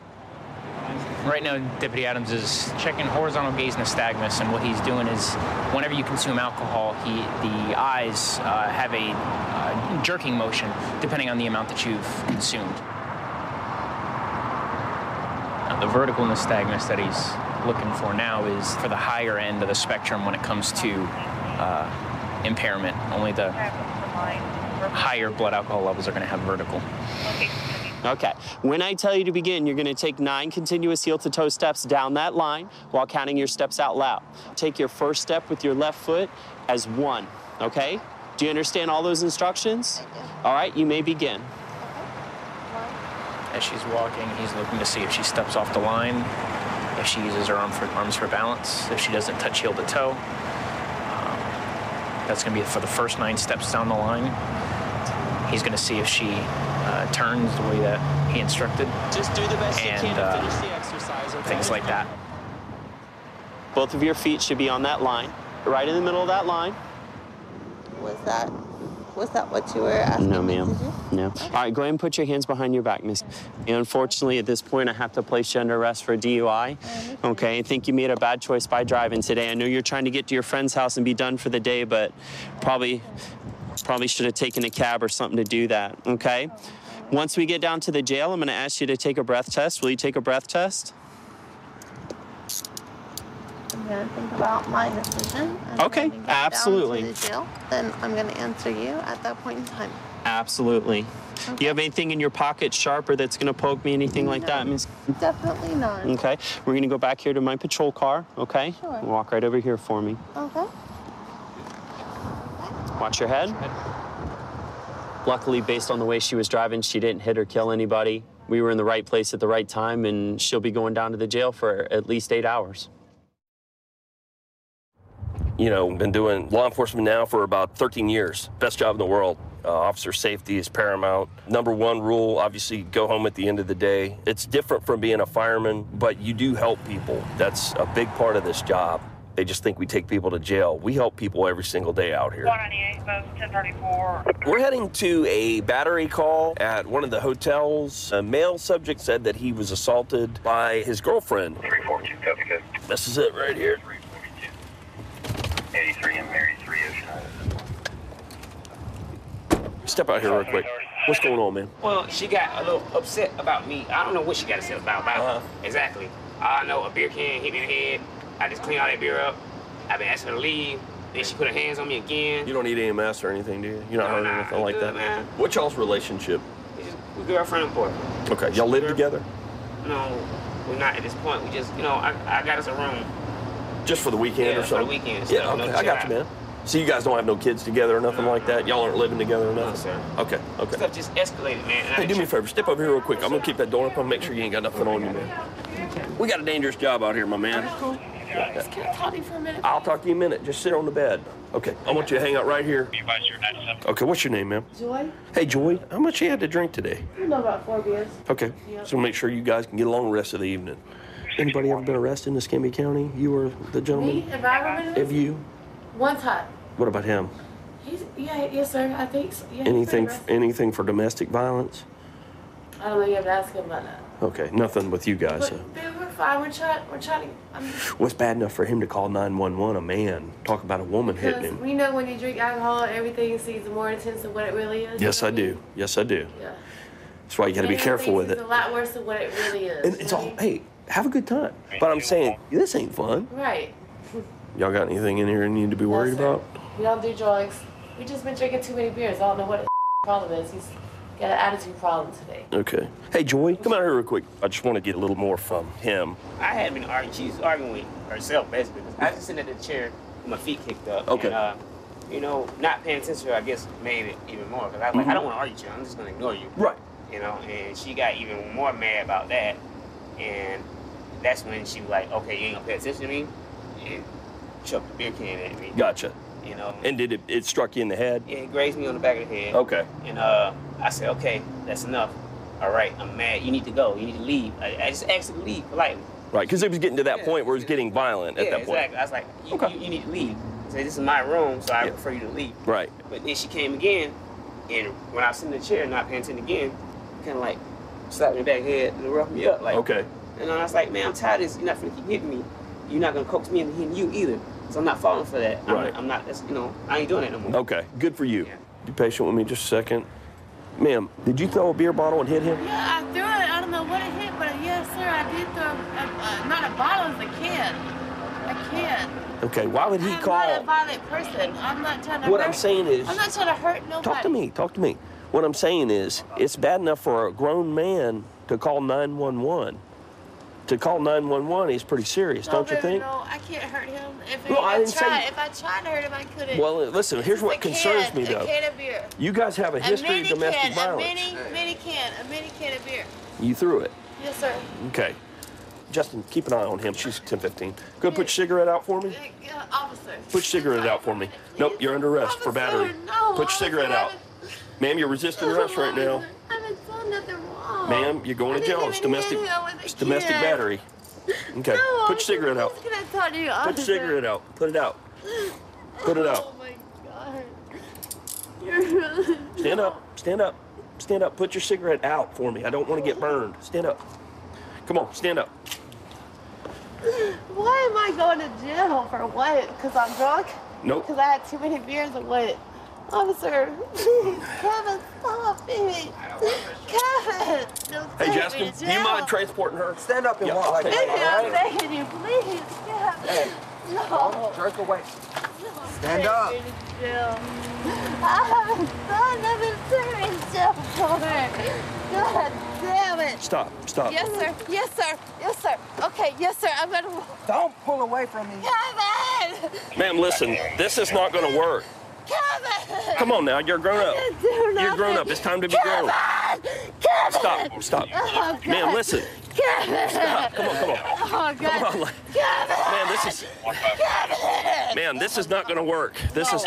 [SPEAKER 7] Right now, Deputy Adams is checking horizontal gaze nystagmus, and what he's doing is, whenever you consume alcohol, the eyes have a jerking motion, depending on the amount that you've consumed. Now, the vertical nystagmus that he's looking for now is for the higher end of the spectrum when it comes to impairment. Only the higher blood alcohol levels are going to have vertical.
[SPEAKER 23] Okay. When I tell you to begin, you're going to take 9 continuous heel-to-toe steps down that line while counting your steps out loud. Take your first step with your left foot as 1, okay? Do you understand all those instructions? All right, you may begin.
[SPEAKER 7] As she's walking, he's looking to see if she steps off the line, if she uses her arms for balance, if she doesn't touch heel to toe. That's going to be for the first 9 steps down the line. He's going to see if she turns the way that he instructed.
[SPEAKER 23] Just do the best you can to finish the exercise, okay?
[SPEAKER 7] Things like that.
[SPEAKER 23] Both of your feet should be on that line, right in the middle of that line.
[SPEAKER 5] Was that what you were asking?
[SPEAKER 23] No, ma'am. No. All right, go ahead and put your hands behind your back, miss. Unfortunately, at this point, I have to place you under arrest for DUI. Okay, I think you made a bad choice by driving today. I know you're trying to get to your friend's house and be done for the day, but probably should have taken a cab or something to do that, okay? Once we get down to the jail, I'm going to ask you to take a breath test. Will you take a breath test?
[SPEAKER 5] I'm going to think about my decision. And
[SPEAKER 23] Okay,
[SPEAKER 5] when we get
[SPEAKER 23] absolutely.
[SPEAKER 5] Down to the jail, then I'm going to answer you at that point in time.
[SPEAKER 23] Absolutely. Do you have anything in your pocket sharper that's going to poke me, anything like that, miss?
[SPEAKER 5] Definitely not.
[SPEAKER 23] Okay, we're going to go back here to my patrol car, okay?
[SPEAKER 5] Sure.
[SPEAKER 23] Walk right over here for me.
[SPEAKER 5] Okay.
[SPEAKER 23] Watch your head. Luckily, based on the way she was driving, she didn't hit or kill anybody. We were in the right place at the right time, and she'll be going down to the jail for at least 8 hours.
[SPEAKER 12] You know, been doing law enforcement now for about 13 years. Best job in the world. Officer safety is paramount. Number 1 rule, obviously, go home at the end of the day. It's different from being a fireman, but you do help people. That's a big part of this job. They just think we take people to jail. We help people every single day out here.
[SPEAKER 15] 198, both 1034.
[SPEAKER 12] We're heading to a battery call at one of the hotels. A male subject said that he was assaulted by his girlfriend.
[SPEAKER 6] 342, copy good.
[SPEAKER 12] This is it right here.
[SPEAKER 6] 83 and Mary 3 Ocean.
[SPEAKER 12] Step out here real quick. What's going on, man?
[SPEAKER 8] Well, she got a little upset about me. I don't know what she got upset about. Exactly. I know a beer can hit me in the head. I just cleaned all that beer up. I've been asking her to leave. Then she put her hands on me again.
[SPEAKER 12] You don't need EMS or anything, do you? You're not hurting anything like that?
[SPEAKER 8] Man.
[SPEAKER 12] What's y'all's relationship?
[SPEAKER 8] We're girlfriend and boyfriend.
[SPEAKER 12] Okay, y'all live together?
[SPEAKER 8] No, we're not at this point. We just, you know, I got us a room.
[SPEAKER 12] Just for the weekend or something?
[SPEAKER 8] For the weekend.
[SPEAKER 12] Yeah, okay, I got you, man. So you guys don't have no kids together or nothing like that? Y'all aren't living together or nothing?
[SPEAKER 8] No, sir.
[SPEAKER 12] Okay, okay.
[SPEAKER 8] Stuff just escalated, man.
[SPEAKER 12] Hey, do me a favor. Step over here real quick. I'm going to keep that door open. Make sure you ain't got nothing on you, man. We got a dangerous job out here, my man.
[SPEAKER 9] That's cool. Can I talk to you for a minute?
[SPEAKER 12] I'll talk to you in a minute. Just sit on the bed. Okay, I want you to hang out right here. Okay, what's your name, ma'am?
[SPEAKER 9] Joy?
[SPEAKER 12] Hey, Joy, how much you had to drink today?
[SPEAKER 9] You know, about 4 beers.
[SPEAKER 12] Okay, so make sure you guys can get along the rest of the evening. Anybody ever been arrested in Escambia County? You or the gentleman?
[SPEAKER 9] Me? Have I ever been arrested?
[SPEAKER 12] Have you?
[SPEAKER 9] One time.
[SPEAKER 12] What about him?
[SPEAKER 9] Yes, sir. I think so. Yeah,
[SPEAKER 12] Anything for domestic violence?
[SPEAKER 9] I don't know. You have to ask him about that.
[SPEAKER 12] Okay, nothing with you guys.
[SPEAKER 9] But we're fine. We're trying to.
[SPEAKER 12] What's bad enough for him to call 911? A man talk about a woman hitting
[SPEAKER 9] Because
[SPEAKER 12] him.
[SPEAKER 9] we know when you drink alcohol, everything seems more intense than what it really is.
[SPEAKER 12] Yes, I do. Yes, I do.
[SPEAKER 9] Yeah.
[SPEAKER 12] That's why you got to be careful with it.
[SPEAKER 9] It's a lot worse than what it really is.
[SPEAKER 12] And it's all, hey, have a good time. But I'm saying, this ain't fun.
[SPEAKER 9] Right.
[SPEAKER 12] Y'all got anything in here you need to be worried about?
[SPEAKER 9] We don't do drugs. We just been drinking too many beers. I don't know what the problem is. He's got an attitude problem today.
[SPEAKER 12] Okay. Hey, Joy, come out here real quick. I just want to get a little more from him.
[SPEAKER 8] I had been arguing. She's arguing with herself, basically. I was just sitting at the chair with my feet kicked up.
[SPEAKER 12] Okay.
[SPEAKER 8] And, you know, not paying attention to her, I guess, made it even more. Because I was like, I don't want to argue with you. I'm just going to ignore you.
[SPEAKER 12] Right.
[SPEAKER 8] You know, and she got even more mad about that. And that's when she was like, okay, you ain't going to pay attention to me? And chucked the beer can at me.
[SPEAKER 12] Gotcha.
[SPEAKER 8] You know.
[SPEAKER 12] And did it struck you in the head?
[SPEAKER 8] Yeah, it grazed me on the back of the head.
[SPEAKER 12] Okay.
[SPEAKER 8] And I said, okay, that's enough. All right, I'm mad. You need to go. You need to leave. I just asked her to leave politely.
[SPEAKER 12] Right, because it was getting to that point where it was getting violent at that point.
[SPEAKER 8] Exactly. I was like, you need to leave. So this is my room, so I prefer you to leave.
[SPEAKER 12] Right.
[SPEAKER 8] But then she came again, and when I was sitting in the chair, not paying attention again, kind of like slapped me in the back of the head and roughed me up. Like,
[SPEAKER 12] okay.
[SPEAKER 8] And I was like, man, I'm tired of this. You're not finna keep hitting me. You're not gonna coax me into hitting you either. So I'm not falling for that.
[SPEAKER 12] Right.
[SPEAKER 8] I'm not, you know, I ain't doing that no more.
[SPEAKER 12] Okay, good for you. Be patient with me just a second. Ma'am, did you throw a beer bottle and hit him?
[SPEAKER 9] Yeah, I threw it. I don't know what it hit, but yes, sir, I did throw not a bottle, it was a can. A can.
[SPEAKER 12] Okay, why would he call?
[SPEAKER 9] I'm not a violent person. I'm not trying to
[SPEAKER 12] What
[SPEAKER 9] hurt.
[SPEAKER 12] I'm saying is-
[SPEAKER 9] I'm not trying to hurt nobody.
[SPEAKER 12] Talk to me. What I'm saying is, it's bad enough for a grown man to call 911. To call 911 is pretty serious, don't you think?
[SPEAKER 9] No, I can't hurt him. If
[SPEAKER 12] I didn't say-
[SPEAKER 9] if I tried to hurt him, I couldn't.
[SPEAKER 12] Well, listen, here's what concerns me, though.
[SPEAKER 9] A can of beer.
[SPEAKER 12] You guys have a history of domestic violence.
[SPEAKER 9] A mini can of beer.
[SPEAKER 12] You threw it.
[SPEAKER 9] Yes, sir.
[SPEAKER 12] Okay. Justin, keep an eye on him. She's 10-15. Go put your cigarette out for me.
[SPEAKER 9] Officer.
[SPEAKER 12] Put your cigarette out for me. Nope, you're under arrest for battery.
[SPEAKER 9] No,
[SPEAKER 12] Put your cigarette out. Ma'am, you're resisting arrest right now.
[SPEAKER 9] I haven't done nothing wrong.
[SPEAKER 12] Ma'am, you're going to jail. It's domestic battery. Okay,
[SPEAKER 9] No,
[SPEAKER 12] put your cigarette out.
[SPEAKER 9] Can I talk to you,
[SPEAKER 12] Put
[SPEAKER 9] officer?
[SPEAKER 12] your cigarette out. Put it out. Put it out.
[SPEAKER 9] Oh my God. You're really...
[SPEAKER 12] Stand up. Stand up. Stand up. Put your cigarette out for me. I don't want to get burned. Stand up. Come on, stand up.
[SPEAKER 9] Why am I going to jail for what? Because I'm drunk?
[SPEAKER 12] Nope.
[SPEAKER 9] Because I had too many beers or what? Officer, please, Kevin, stop it. Kevin, don't
[SPEAKER 12] Hey,
[SPEAKER 9] take
[SPEAKER 12] Justin,
[SPEAKER 9] me to
[SPEAKER 12] do you
[SPEAKER 9] jail.
[SPEAKER 12] mind transporting her?
[SPEAKER 21] Stand up and
[SPEAKER 12] Yeah,
[SPEAKER 21] walk like
[SPEAKER 9] Baby,
[SPEAKER 21] that,
[SPEAKER 9] I'm begging you, please, Kevin.
[SPEAKER 21] Hey.
[SPEAKER 9] No.
[SPEAKER 21] Jerk away. Stand
[SPEAKER 9] Take
[SPEAKER 21] up.
[SPEAKER 9] me to jail. I haven't done nothing serious jail for. God damn it.
[SPEAKER 12] Stop.
[SPEAKER 9] Yes, sir. Yes, sir. Yes, sir. Okay, yes, sir. I'm going to...
[SPEAKER 21] Don't pull away from me.
[SPEAKER 9] Kevin!
[SPEAKER 12] Ma'am, listen, this is not going to work.
[SPEAKER 9] Kevin!
[SPEAKER 12] Come on now, you're grown up.
[SPEAKER 9] I didn't do
[SPEAKER 12] You're
[SPEAKER 9] nothing.
[SPEAKER 12] grown up. It's time to be grown.
[SPEAKER 9] Kevin!
[SPEAKER 12] Stop.
[SPEAKER 9] Oh, God.
[SPEAKER 12] Ma'am, listen.
[SPEAKER 9] Kevin!
[SPEAKER 12] Stop. Come on.
[SPEAKER 9] Oh, God.
[SPEAKER 12] Come on.
[SPEAKER 9] Kevin!
[SPEAKER 12] Ma'am, this is not going to work. This is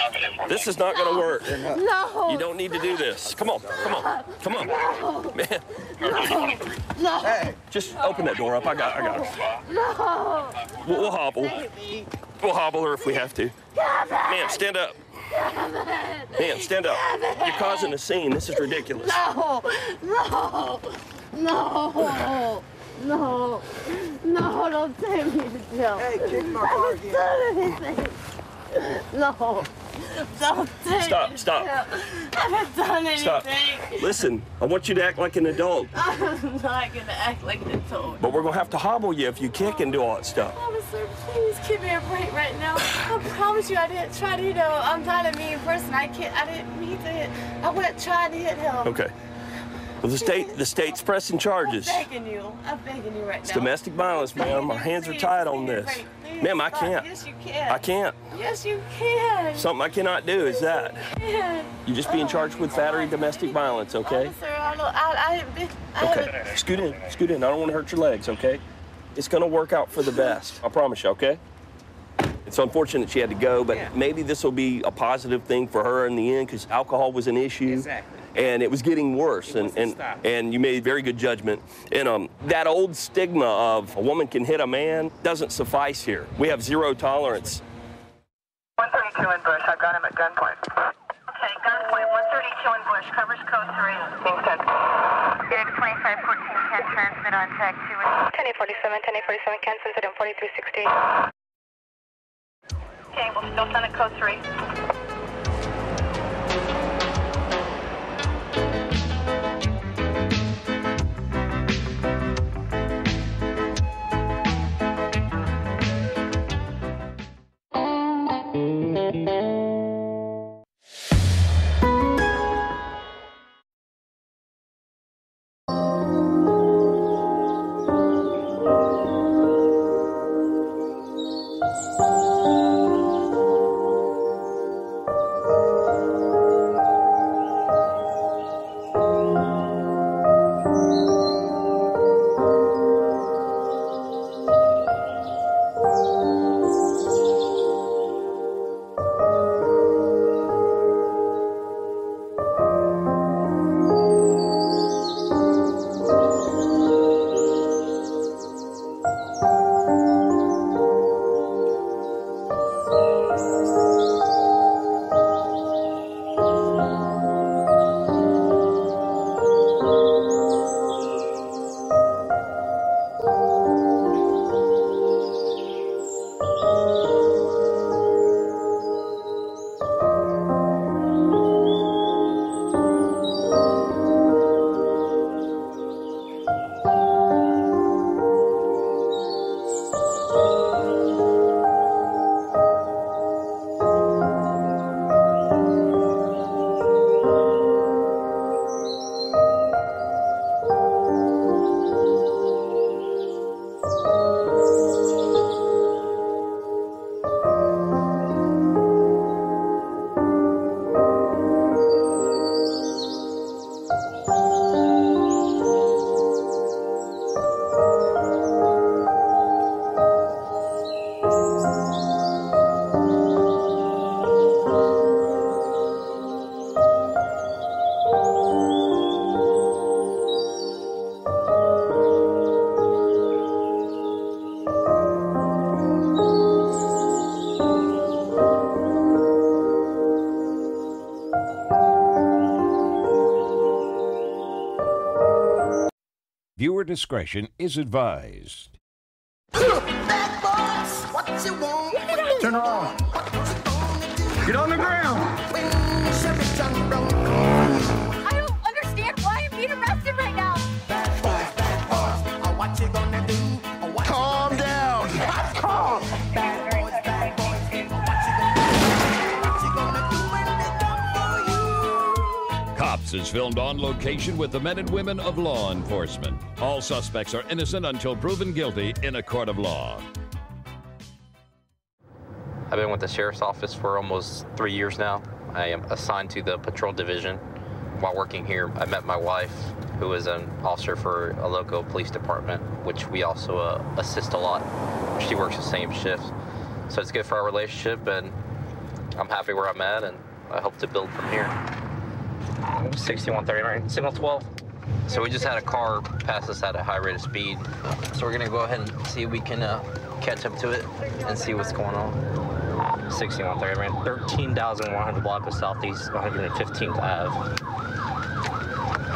[SPEAKER 12] not going to work.
[SPEAKER 9] No.
[SPEAKER 12] You don't need to do this. Come on.
[SPEAKER 9] No.
[SPEAKER 12] Man.
[SPEAKER 9] No.
[SPEAKER 12] Hey, just open that door up. I got her.
[SPEAKER 9] No.
[SPEAKER 12] We'll hobble. We'll hobble her if we have to. Ma'am, stand up. Ma'am, stand up. You're causing a scene. This is ridiculous.
[SPEAKER 9] No. No, don't take me to jail.
[SPEAKER 21] Hey, kick my car again.
[SPEAKER 9] I haven't done anything. No. Don't take
[SPEAKER 12] Stop,
[SPEAKER 9] it.
[SPEAKER 12] stop.
[SPEAKER 9] I haven't done anything.
[SPEAKER 12] Stop. Listen, I want you to act like an adult,
[SPEAKER 9] I'm not gonna act like an adult.
[SPEAKER 12] but we're gonna have to hobble you if you kick and do all that stuff.
[SPEAKER 9] Officer, please give me a break right now. I promise you I didn't try to, I'm not a mean person. I didn't mean to hit. I went trying to hit him.
[SPEAKER 12] Okay. Well, the state's pressing charges.
[SPEAKER 9] I'm begging you right
[SPEAKER 12] It's
[SPEAKER 9] now.
[SPEAKER 12] domestic violence, ma'am. Our hands are tied on this. Ma'am, I can't.
[SPEAKER 9] Yes, you can.
[SPEAKER 12] I can't.
[SPEAKER 9] Yes, you can.
[SPEAKER 12] Something I cannot do is that.
[SPEAKER 9] Can.
[SPEAKER 12] You're just being charged with battery domestic violence, okay?
[SPEAKER 9] Officer, I
[SPEAKER 12] Okay. Scoot in. Scoot in. I don't want to hurt your legs, okay? It's going to work out for the best. I promise you, okay? It's unfortunate she had to go, but maybe this will be a positive thing for her in the end because alcohol was an issue.
[SPEAKER 8] Exactly.
[SPEAKER 12] And it was getting worse, and you made very good judgment. And that old stigma of a woman can hit a man doesn't suffice here. We have zero tolerance.
[SPEAKER 15] 132 in Bush. I've got him at gunpoint. Okay, gunpoint. 132 in Bush. Covers code 3. Being sent. Data 2514 can transmit on tag 2. 1047, 1047 can send it in 4360. Okay, we'll still send it code 3.
[SPEAKER 1] Viewer discretion is advised.
[SPEAKER 2] Bad boys, what you want?
[SPEAKER 22] Turn around. Get on the ground.
[SPEAKER 2] I don't understand why I'm being arrested right now. Bad boys, what you gonna do?
[SPEAKER 22] Calm down.
[SPEAKER 2] Calm. Bad boys, what you gonna do when they come for you?
[SPEAKER 3] Cops is filmed on location with the men and women of law enforcement. All suspects are innocent until proven guilty in a court of law.
[SPEAKER 11] I've been with the Sheriff's Office for almost 3 years now. I am assigned to the Patrol Division. While working here, I met my wife, who is an officer for a local police department, which we also assist a lot. She works the same shift. So it's good for our relationship, and I'm happy where I'm at, and I hope to build from here. 6130, right? Signal 12. So we just had a car pass us at a high rate of speed. So we're gonna go ahead and see if we can catch up to it and see what's going on. 6130, right? 13,100 block of Southeast 115th Ave.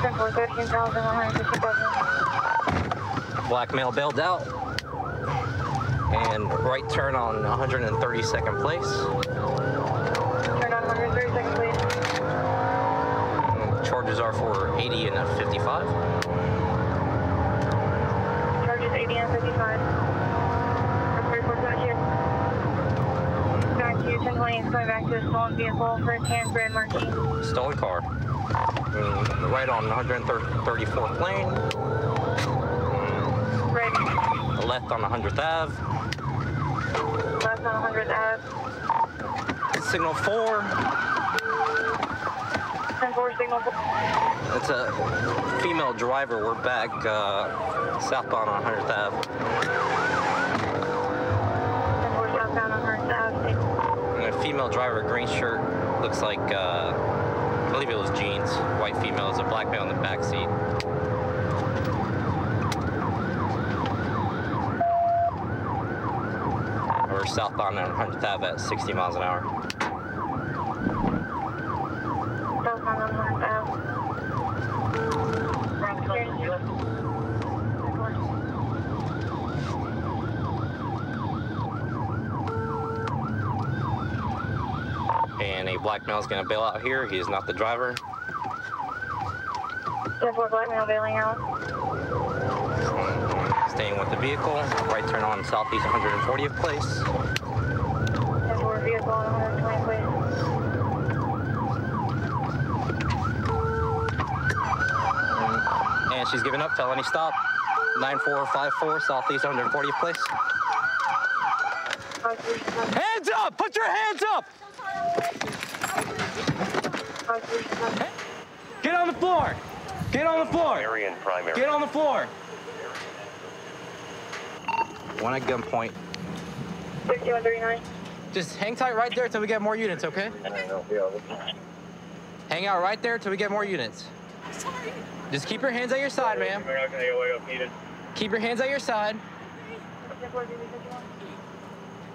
[SPEAKER 11] 13,115th. Black male bailed out. And right turn on 132nd place.
[SPEAKER 15] Turn on
[SPEAKER 11] car for 80 and a 55.
[SPEAKER 15] Charges 80 and 55. 3472. Back to 1020 is going back to a stolen vehicle for tan brand marking.
[SPEAKER 11] Stolen car. Right on 134th lane.
[SPEAKER 15] Right.
[SPEAKER 11] Left on 100th Ave.
[SPEAKER 15] Left on 100th Ave.
[SPEAKER 11] Signal 4.
[SPEAKER 15] 10-4, signal 4.
[SPEAKER 11] It's a female driver. We're back southbound on 100th Ave.
[SPEAKER 15] 10-4, southbound on 100th Ave.
[SPEAKER 11] And a female driver, green shirt, looks like, I believe it was jeans. White female, there's a black male in the back seat. We're southbound on 100th Ave at 60 miles an hour.
[SPEAKER 15] Southbound on 100th Ave.
[SPEAKER 11] And a black male is going to bail out here. He is not the driver.
[SPEAKER 15] 10-4, black male bailing out.
[SPEAKER 11] Staying with the vehicle. Right turn on southeast 140th place.
[SPEAKER 15] 10-4, vehicle on 120th place.
[SPEAKER 11] And she's giving up. Felony stop. 9454 southeast 140th place.
[SPEAKER 2] Hands up! Put your hands up! Get on the floor! Get on the floor!
[SPEAKER 11] Primary.
[SPEAKER 2] Get on the floor!
[SPEAKER 11] One at gunpoint.
[SPEAKER 15] 6139.
[SPEAKER 4] Just hang tight right there till we get more units, okay? Hang out right there till we get more units.
[SPEAKER 9] Sorry.
[SPEAKER 4] Just keep your hands at your side, ma'am. Keep your hands at your side.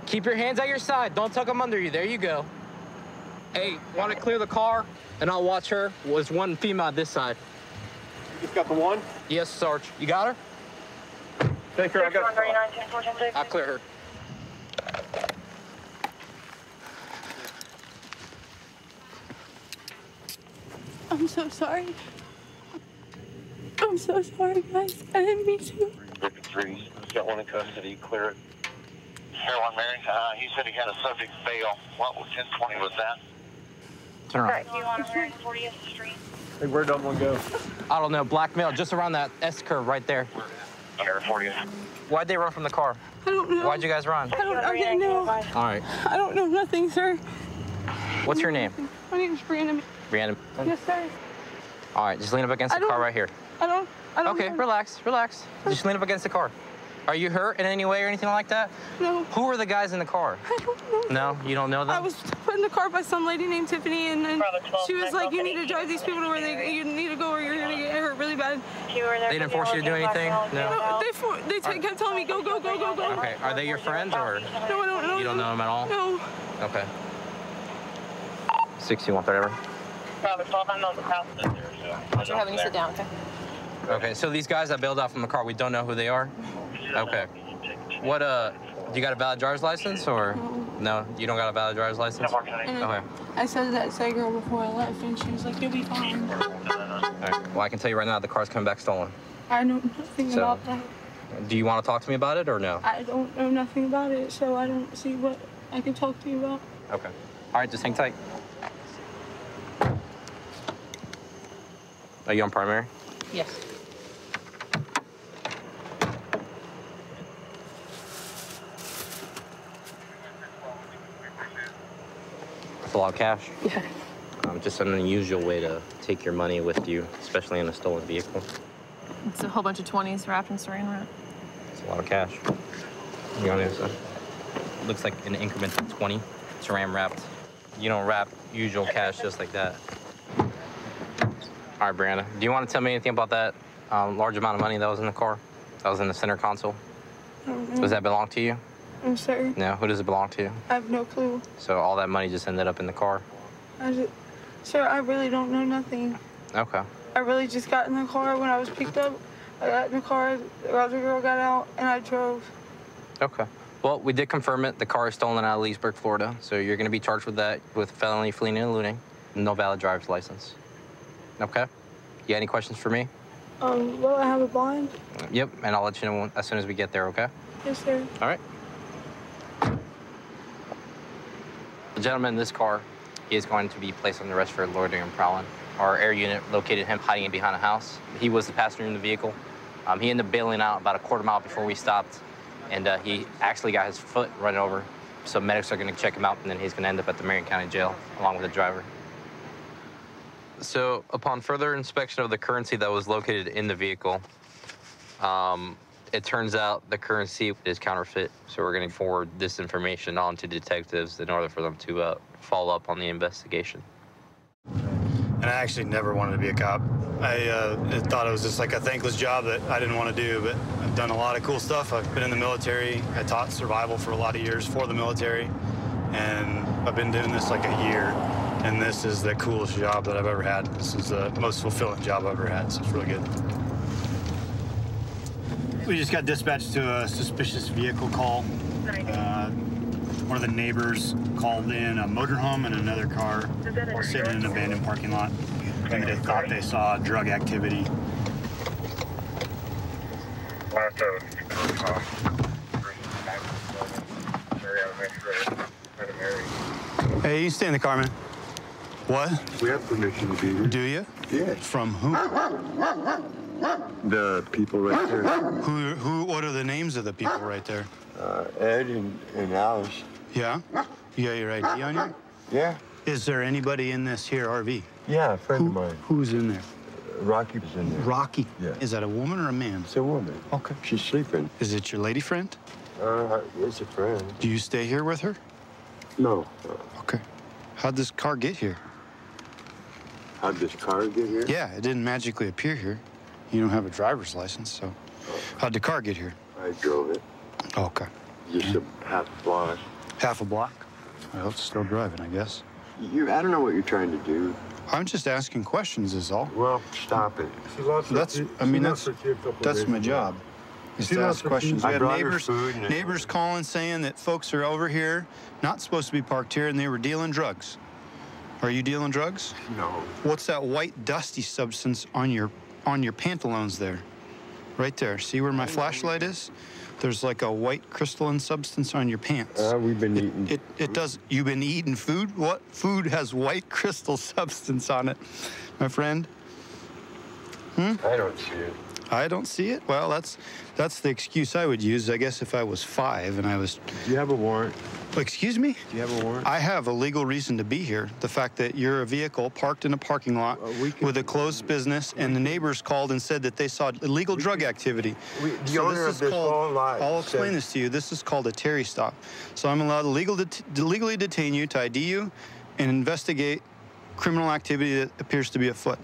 [SPEAKER 4] Keep your hands at your side. Don't tuck them under you. There you go. Hey, want to clear the car? And I'll watch her. Was one female this side.
[SPEAKER 13] You just got the one?
[SPEAKER 4] Yes, Sarge. You got her?
[SPEAKER 13] Take her. I got the
[SPEAKER 4] I'll clear her.
[SPEAKER 9] I'm so sorry. I'm so sorry, guys. I didn't mean to.
[SPEAKER 14] Griffin 3, got one in custody. Clear it. Caroline Mary, he said he had a subject bail. What was 1020 was that?
[SPEAKER 4] Turn around.
[SPEAKER 15] You on 140th Street.
[SPEAKER 13] Hey, where'd that one go?
[SPEAKER 4] I don't know. Black male, just around that S curve right there.
[SPEAKER 14] 140th.
[SPEAKER 4] Why'd they run from the car?
[SPEAKER 9] I don't know.
[SPEAKER 4] Why'd you guys run?
[SPEAKER 9] I didn't know.
[SPEAKER 4] All right.
[SPEAKER 9] I don't know nothing, sir.
[SPEAKER 4] What's your name?
[SPEAKER 9] My name's Brandon.
[SPEAKER 4] Brandon.
[SPEAKER 9] Yes, sir.
[SPEAKER 4] All right, just lean up against the car right here.
[SPEAKER 9] I don't
[SPEAKER 4] Okay,
[SPEAKER 9] know.
[SPEAKER 4] relax. Just lean up against the car. Are you hurt in any way or anything like that?
[SPEAKER 9] No.
[SPEAKER 4] Who are the guys in the car?
[SPEAKER 9] I don't know.
[SPEAKER 4] No, you don't know them?
[SPEAKER 9] I was put in the car by some lady named Tiffany, and then she was like, you need to drive these people to where you need to go or you're going to get hurt really bad.
[SPEAKER 4] They didn't force you to do anything? No?
[SPEAKER 9] They kept telling me, go, go, go, go, go.
[SPEAKER 4] Okay, are they your friends or?
[SPEAKER 9] No, I don't know.
[SPEAKER 4] You don't know them at all?
[SPEAKER 9] No.
[SPEAKER 4] Okay. 61, whatever.
[SPEAKER 18] You're having to sit down, okay?
[SPEAKER 4] Okay, so these guys that bailed out from the car, we don't know who they are? Okay. What, you got a valid driver's license or? No, you don't got a valid driver's license? Okay.
[SPEAKER 9] I said that to that girl before I left, and she was like, you'll be fine.
[SPEAKER 4] All right. Well, I can tell you right now, the car's coming back stolen.
[SPEAKER 9] I know nothing
[SPEAKER 4] So-
[SPEAKER 9] about that.
[SPEAKER 4] Do you want to talk to me about it or no?
[SPEAKER 9] I don't know nothing about it, so I don't see what I can talk to you about.
[SPEAKER 4] Okay. All right, just hang tight. Are you on primary?
[SPEAKER 18] Yes.
[SPEAKER 11] It's a lot of cash.
[SPEAKER 18] Yeah.
[SPEAKER 11] Just an unusual way to take your money with you, especially in a stolen vehicle.
[SPEAKER 18] It's a whole bunch of 20s wrapped in saran wrap.
[SPEAKER 11] It's a lot of cash. Be honest. Looks like an increment of 20. Saran wrapped. You don't wrap usual cash just like that. All right, Brianna. Do you want to tell me anything about that large amount of money that was in the car? That was in the center console?
[SPEAKER 9] I don't know.
[SPEAKER 11] Does that belong to you?
[SPEAKER 9] I'm sorry.
[SPEAKER 11] No. Who does it belong to?
[SPEAKER 9] I have no clue.
[SPEAKER 11] So all that money just ended up in the car?
[SPEAKER 9] Sir, I really don't know nothing.
[SPEAKER 11] Okay.
[SPEAKER 9] I really just got in the car when I was picked up. I got in the car, the other girl got out, and I drove.
[SPEAKER 11] Okay. Well, we did confirm it. The car is stolen out of Leesburg, Florida. So you're going to be charged with that, with felony fleeing and eluding. No valid driver's license. Okay? You got any questions for me?
[SPEAKER 9] Will I have a bond?
[SPEAKER 11] Yep, and I'll let you know as soon as we get there, okay?
[SPEAKER 9] Yes, sir.
[SPEAKER 11] All right. The gentleman in this car, he is going to be placed on arrest for loitering and prowling. Our air unit located him hiding behind a house. He was the passenger in the vehicle. He ended up bailing out about a quarter mile before we stopped, and he actually got his foot run over. So medics are going to check him out, and then he's going to end up at the Marion County Jail along with the driver. So upon further inspection of the currency that was located in the vehicle, it turns out the currency is counterfeit. So we're going to forward this information on to detectives in order for them to follow up on the investigation.
[SPEAKER 10] And I actually never wanted to be a cop. I thought it was just like a thankless job that I didn't want to do, but I've done a lot of cool stuff. I've been in the military. I taught survival for a lot of years for the military, and I've been doing this like a year, and this is the coolest job that I've ever had. This is the most fulfilling job I've ever had, so it's really good. We just got dispatched to a suspicious vehicle call. One of the neighbors called in a motorhome and another car sitting in an abandoned parking lot, and they thought they saw drug activity. Hey, you can stay in the car, man. What?
[SPEAKER 16] We have permission to be here.
[SPEAKER 10] Do you?
[SPEAKER 16] Yeah.
[SPEAKER 10] From who?
[SPEAKER 16] The people right there.
[SPEAKER 10] What are the names of the people right there?
[SPEAKER 16] Ed and Alice.
[SPEAKER 10] Yeah? You got your ID on you?
[SPEAKER 16] Yeah.
[SPEAKER 10] Is there anybody in this here RV?
[SPEAKER 16] Yeah, a friend of mine.
[SPEAKER 10] Who's in there?
[SPEAKER 16] Rocky was in there.
[SPEAKER 10] Rocky?
[SPEAKER 16] Yeah.
[SPEAKER 10] Is that a woman or a man?
[SPEAKER 16] It's a woman.
[SPEAKER 10] Okay.
[SPEAKER 16] She's sleeping.
[SPEAKER 10] Is it your lady friend?
[SPEAKER 16] It's a friend.
[SPEAKER 10] Do you stay here with her?
[SPEAKER 16] No.
[SPEAKER 10] Okay. How'd this car get here?
[SPEAKER 16] How'd this car get here?
[SPEAKER 10] Yeah, it didn't magically appear here. You don't have a driver's license, so how'd the car get here?
[SPEAKER 16] I drove it.
[SPEAKER 10] Okay.
[SPEAKER 16] Just a half block.
[SPEAKER 10] Half a block? Well, it's still driving, I guess.
[SPEAKER 16] I don't know what you're trying to do.
[SPEAKER 10] I'm just asking questions is all.
[SPEAKER 16] Well, stop it.
[SPEAKER 10] That's my job, is to ask questions. We have neighbors calling saying that folks are over here, not supposed to be parked here, and they were dealing drugs. Are you dealing drugs?
[SPEAKER 16] No.
[SPEAKER 10] What's that white dusty substance on your pantaloons there? Right there. See where my flashlight is? There's like a white crystalline substance on your pants.
[SPEAKER 16] We've been eating.
[SPEAKER 10] It does. You've been eating food? What food has white crystal substance on it, my friend?
[SPEAKER 16] I don't see it.
[SPEAKER 10] I don't see it? Well, that's the excuse I would use, I guess, if I was 5 and I was...
[SPEAKER 16] Do you have a warrant?
[SPEAKER 10] Excuse me?
[SPEAKER 16] Do you have a warrant?
[SPEAKER 10] I have a legal reason to be here. The fact that you're a vehicle parked in a parking lot with a closed business, and the neighbors called and said that they saw illegal drug activity.
[SPEAKER 16] The owner of this whole lot.
[SPEAKER 10] I'll explain this to you. This is called a Terry stop. So I'm allowed to legally detain you, to ID you, and investigate criminal activity that appears to be afoot.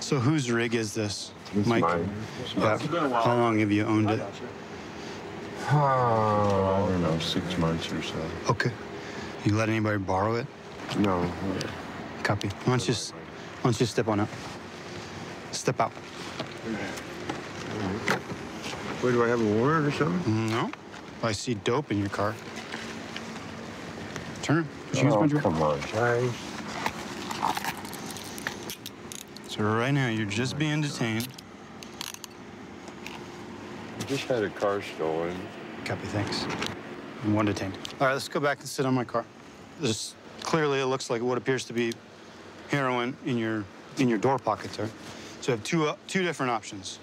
[SPEAKER 10] So whose rig is this?
[SPEAKER 16] It's
[SPEAKER 10] Mike?
[SPEAKER 16] mine.
[SPEAKER 10] Yeah. How long have you owned it?
[SPEAKER 16] I don't know, 6 months or so.
[SPEAKER 10] Okay. You let anybody borrow it?
[SPEAKER 16] No.
[SPEAKER 10] Copy. Why don't you step on out? Step out.
[SPEAKER 16] Wait, do I have a warrant or something?
[SPEAKER 10] No. I see dope in your car. Turn.
[SPEAKER 16] Come on, guys.
[SPEAKER 10] So right now, you're just being detained.
[SPEAKER 16] I just had a car stolen.
[SPEAKER 10] Copy, thanks. And 1 detained. All right, let's go back and sit on my car. Clearly, it looks like what appears to be heroin in your door pocket there. So you have two different options.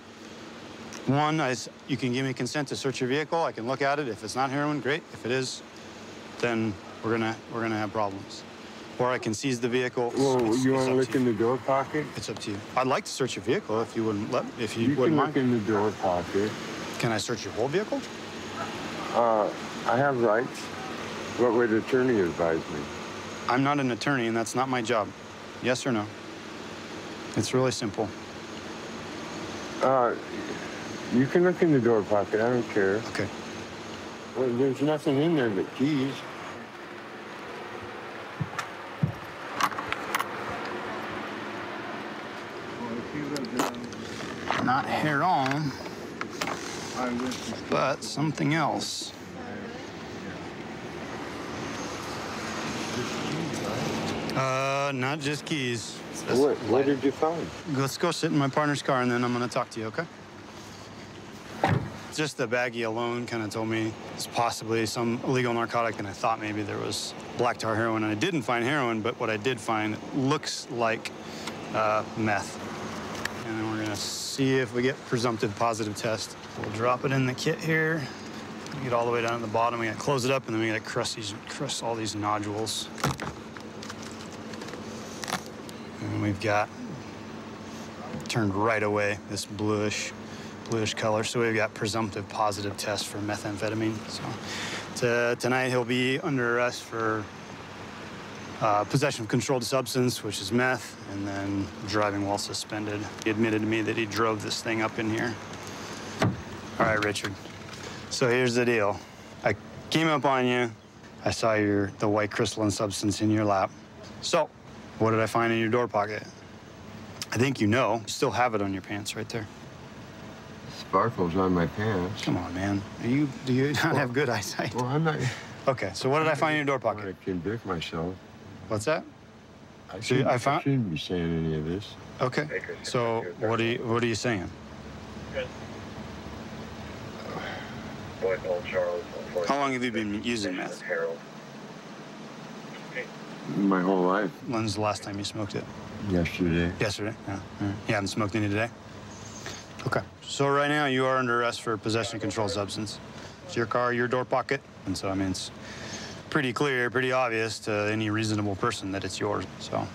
[SPEAKER 10] One is you can give me consent to search your vehicle. I can look at it. If it's not heroin, great. If it is, then we're gonna have problems. Or I can seize the vehicle.
[SPEAKER 16] Well, you want to look in the door pocket?
[SPEAKER 10] It's up to you. I'd like to search your vehicle if you wouldn't let. If you
[SPEAKER 16] You
[SPEAKER 10] wouldn't
[SPEAKER 16] can
[SPEAKER 10] mind.
[SPEAKER 16] look in the door pocket.
[SPEAKER 10] Can I search your whole vehicle?
[SPEAKER 16] I have rights. What would the attorney advise me?
[SPEAKER 10] I'm not an attorney, and that's not my job. Yes or no? It's really simple.
[SPEAKER 16] You can look in the door pocket. I don't care.
[SPEAKER 10] Okay.
[SPEAKER 16] Well, there's nothing in there but keys.
[SPEAKER 10] Not heroin, but something else. Not just keys.
[SPEAKER 16] What did you find?
[SPEAKER 10] Let's go sit in my partner's car, and then I'm going to talk to you, okay? Just the baggie alone kind of told me it's possibly some illegal narcotic, and I thought maybe there was black tar heroin, and I didn't find heroin, but what I did find looks like meth. And then we're going to see if we get presumptive positive test. We'll drop it in the kit here. Get all the way down to the bottom. We got to close it up, and then we got to crush all these nodules. And we've got turned right away this bluish color. So we've got presumptive positive test for methamphetamine. So tonight he'll be under arrest for possession of controlled substance, which is meth, and then driving while suspended. He admitted to me that he drove this thing up in here. All right, Richard. So here's the deal. I came up on you. I saw the white crystalline substance in your lap. So what did I find in your door pocket? I think you know. You still have it on your pants right there.
[SPEAKER 16] Sparkles on my pants.
[SPEAKER 10] Come on, man. Do you not have good eyesight?
[SPEAKER 16] Well, I'm not.
[SPEAKER 10] Okay, so what did I find in your door pocket?
[SPEAKER 16] I convict myself.
[SPEAKER 10] What's that?
[SPEAKER 16] I shouldn't be saying any of this.
[SPEAKER 10] Okay. So what are you saying? How long have you been using meth?
[SPEAKER 16] My whole life.
[SPEAKER 10] When's the last time you smoked it?
[SPEAKER 16] Yesterday.
[SPEAKER 10] Yesterday? Yeah. You haven't smoked any today? Okay. So right now you are under arrest for possession of controlled substance. It's your car, your door pocket. And so, I mean, it's pretty clear, pretty obvious to any reasonable person that it's yours. So,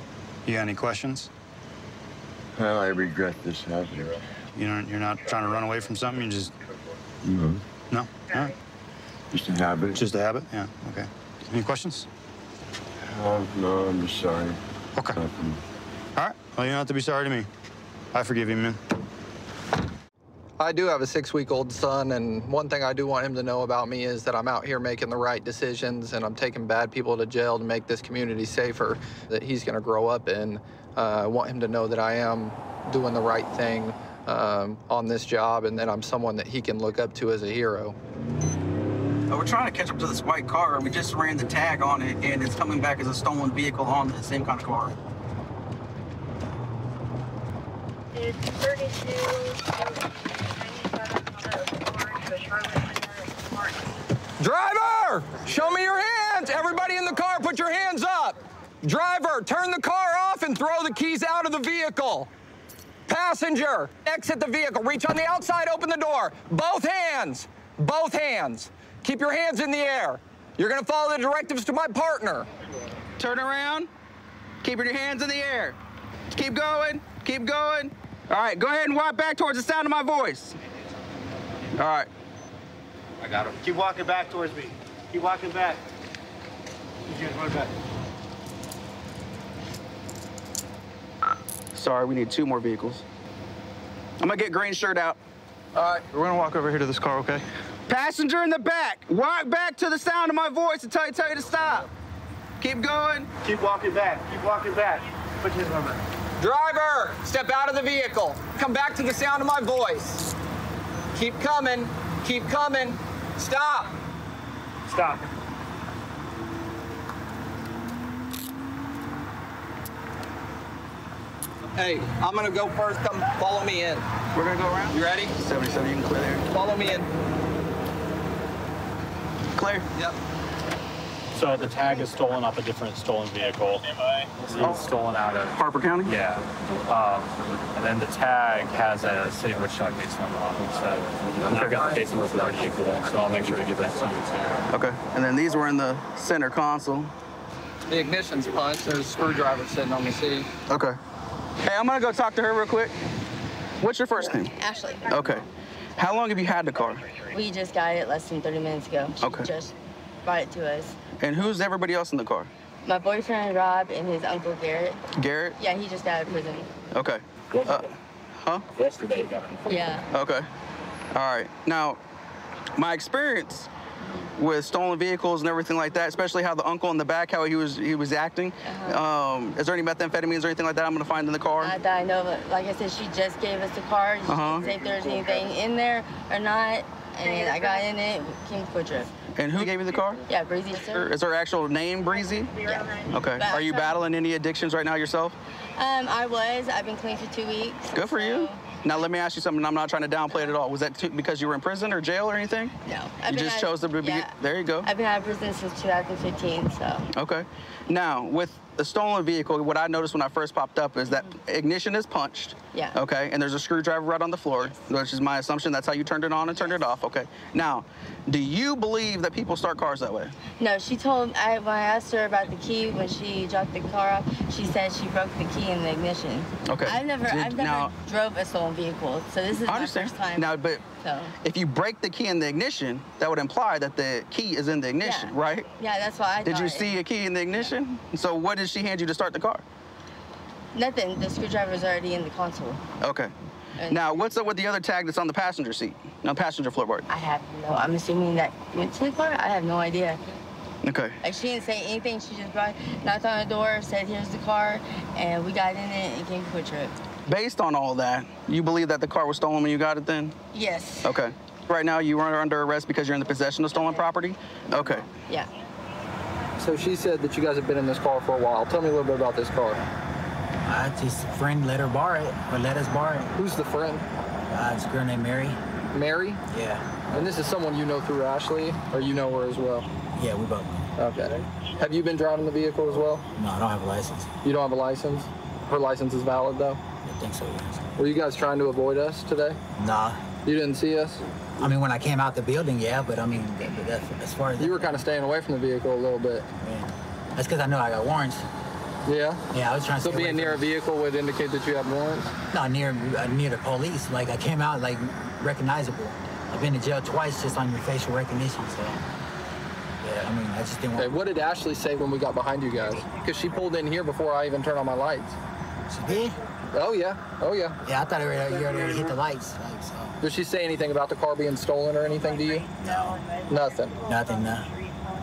[SPEAKER 10] you got any questions?
[SPEAKER 16] Well, I regret this happening.
[SPEAKER 10] You're not trying to run away from something? You just...
[SPEAKER 16] No.
[SPEAKER 10] No? All right.
[SPEAKER 16] Just a habit.
[SPEAKER 10] Just a habit? Yeah, okay. Any questions?
[SPEAKER 16] No, I'm just sorry.
[SPEAKER 10] Okay. All right. Well, you don't have to be sorry to me. I forgive you, man.
[SPEAKER 17] I do have a 6-week-old son, and one thing I do want him to know about me is that I'm out here making the right decisions, and I'm taking bad people to jail to make this community safer that he's going to grow up in. I want him to know that I am doing the right thing on this job, and that I'm someone that he can look up to as a hero.
[SPEAKER 21] We're trying to catch up to this white car. We just ran the tag on it, and it's coming back as a stolen vehicle on the same kind of car.
[SPEAKER 15] It's 32.
[SPEAKER 17] Driver, show me your hands. Everybody in the car, put your hands up. Driver, turn the car off and throw the keys out of the vehicle. Passenger, exit the vehicle. Reach on the outside, open the door. Both hands, both hands. Keep your hands in the air. You're gonna follow the directives to my partner. Turn around, keeping your hands in the air. Keep going, keep going. All right, go ahead and walk back towards the sound of my voice. All right.
[SPEAKER 21] I got him. Keep walking back towards me. Keep walking back. Keep going back.
[SPEAKER 17] Sorry, we need 2 more vehicles. I'm gonna get green shirt out. All right, we're gonna walk over here to this car, okay? Passenger in the back, walk back to the sound of my voice until I tell you to stop. Keep going.
[SPEAKER 21] Keep walking back. Keep walking back. Put your hands on back.
[SPEAKER 17] Driver, step out of the vehicle. Come back to the sound of my voice. Keep coming, keep coming. Stop.
[SPEAKER 21] Stop.
[SPEAKER 17] Hey, I'm gonna go first. Come follow me in. We're gonna go around. You ready? 77, you can clear there. Follow me in. Clear. Yep.
[SPEAKER 19] So the tag is stolen off a different stolen vehicle. It's stolen out of
[SPEAKER 17] Harper County?
[SPEAKER 19] Yeah. And then the tag has a City of Wichita case number on it. So I've got the case number for that vehicle, so I'll make sure to give that to you too.
[SPEAKER 17] Okay. And then these were in the center console. The ignition's punched. There's a screwdriver sitting on the seat. Okay. Hey, I'm gonna go talk to her real quick. What's your first name?
[SPEAKER 20] Ashley.
[SPEAKER 17] Okay. How long have you had the car?
[SPEAKER 20] We just got it less than 30 minutes ago. She
[SPEAKER 17] Okay.
[SPEAKER 20] just brought it to us.
[SPEAKER 17] And who's everybody else in the car?
[SPEAKER 20] My boyfriend, Rob, and his uncle, Garrett.
[SPEAKER 17] Garrett?
[SPEAKER 20] Yeah, he just got out of prison.
[SPEAKER 17] Okay. Huh?
[SPEAKER 19] Yesterday.
[SPEAKER 20] Yeah.
[SPEAKER 17] Okay. All right. Now, my experience with stolen vehicles and everything like that, especially how the uncle in the back, how he was acting. Is there any methamphetamines or anything like that I'm gonna find in the car?
[SPEAKER 20] That I know, but like I said, she just gave us the car. She didn't say if there's anything in there or not, and I got in it, came for a trip.
[SPEAKER 21] And who gave you the car?
[SPEAKER 20] Yeah, Breezy, sir.
[SPEAKER 21] Is her actual name Breezy?
[SPEAKER 20] Yeah.
[SPEAKER 21] Okay.
[SPEAKER 20] But
[SPEAKER 21] Are you battling any addictions right now yourself?
[SPEAKER 20] I've been clean for 2 weeks.
[SPEAKER 21] Good for you. Now, let me ask you something. I'm not trying to downplay it at all. Was that because you were in prison or jail or anything?
[SPEAKER 20] No.
[SPEAKER 21] You just chose to be.
[SPEAKER 20] Yeah.
[SPEAKER 21] There you go.
[SPEAKER 20] I've been out of prison since 2015, so.
[SPEAKER 21] Okay. Now, with the stolen vehicle, what I noticed when I first popped up is that ignition is punched.
[SPEAKER 20] Yeah.
[SPEAKER 21] Okay. And there's a screwdriver right on the floor, which is my assumption. That's how you turned it on and turned it off. Okay. Now, do you believe that people start cars that way?
[SPEAKER 20] No, she told, when I asked her about the key, when she dropped the car off, she said she broke the key in the ignition.
[SPEAKER 21] Okay.
[SPEAKER 20] I've never drove a stolen vehicle, so this is my first time.
[SPEAKER 21] Now, but if you break the key in the ignition, that would imply that the key is in the ignition, right?
[SPEAKER 20] Yeah, that's why I thought.
[SPEAKER 21] Did you see a key in the ignition? So what did she hand you to start the car?
[SPEAKER 20] Nothing. The screwdriver's already in the console.
[SPEAKER 21] Okay. Now, what's up with the other tag that's on the passenger seat, on the passenger floorboard?
[SPEAKER 20] I have no. I'm assuming that went to the car. I have no idea.
[SPEAKER 21] Okay.
[SPEAKER 20] Like, she didn't say anything. She just knocked on the door, said, "Here's the car," and we got in it and came to a trip.
[SPEAKER 21] Based on all that, you believe that the car was stolen when you got it then?
[SPEAKER 20] Yes.
[SPEAKER 21] Okay. Right now, you are under arrest because you're in the possession of stolen property? Okay.
[SPEAKER 20] Yeah.
[SPEAKER 17] So she said that you guys have been in this car for a while. Tell me a little bit about this car.
[SPEAKER 5] Just a friend let her borrow it, or let us borrow it.
[SPEAKER 17] Who's the friend?
[SPEAKER 5] It's a girl named Mary.
[SPEAKER 17] Mary?
[SPEAKER 5] Yeah.
[SPEAKER 17] And this is someone you know through Ashley, or you know her as well?
[SPEAKER 5] Yeah, we both know.
[SPEAKER 17] Okay. Have you been driving the vehicle as well?
[SPEAKER 5] No, I don't have a license.
[SPEAKER 17] You don't have a license? Her license is valid, though?
[SPEAKER 5] I think so, yes.
[SPEAKER 17] Were you guys trying to avoid us today?
[SPEAKER 5] Nah.
[SPEAKER 17] You didn't see us?
[SPEAKER 5] I mean, when I came out the building, yeah, but I mean, as far as...
[SPEAKER 17] You were kind of staying away from the vehicle a little bit.
[SPEAKER 5] Yeah. That's because I know I got warrants.
[SPEAKER 17] Yeah?
[SPEAKER 5] Yeah, I was trying to
[SPEAKER 17] So being near a vehicle would indicate that you have warrants?
[SPEAKER 5] No, near the police. Like, I came out, like, recognizable. I've been to jail twice just on your facial recognition, so... Yeah, I mean, I just didn't want...
[SPEAKER 17] Okay, what did Ashley say when we got behind you guys? Because she pulled in here before I even turned on my lights.
[SPEAKER 5] She did?
[SPEAKER 17] Oh, yeah. Oh, yeah.
[SPEAKER 5] Yeah, I thought you already hit the lights, like, so...
[SPEAKER 17] Did she say anything about the car being stolen or anything to you?
[SPEAKER 5] No.
[SPEAKER 17] Nothing?
[SPEAKER 5] Nothing, no.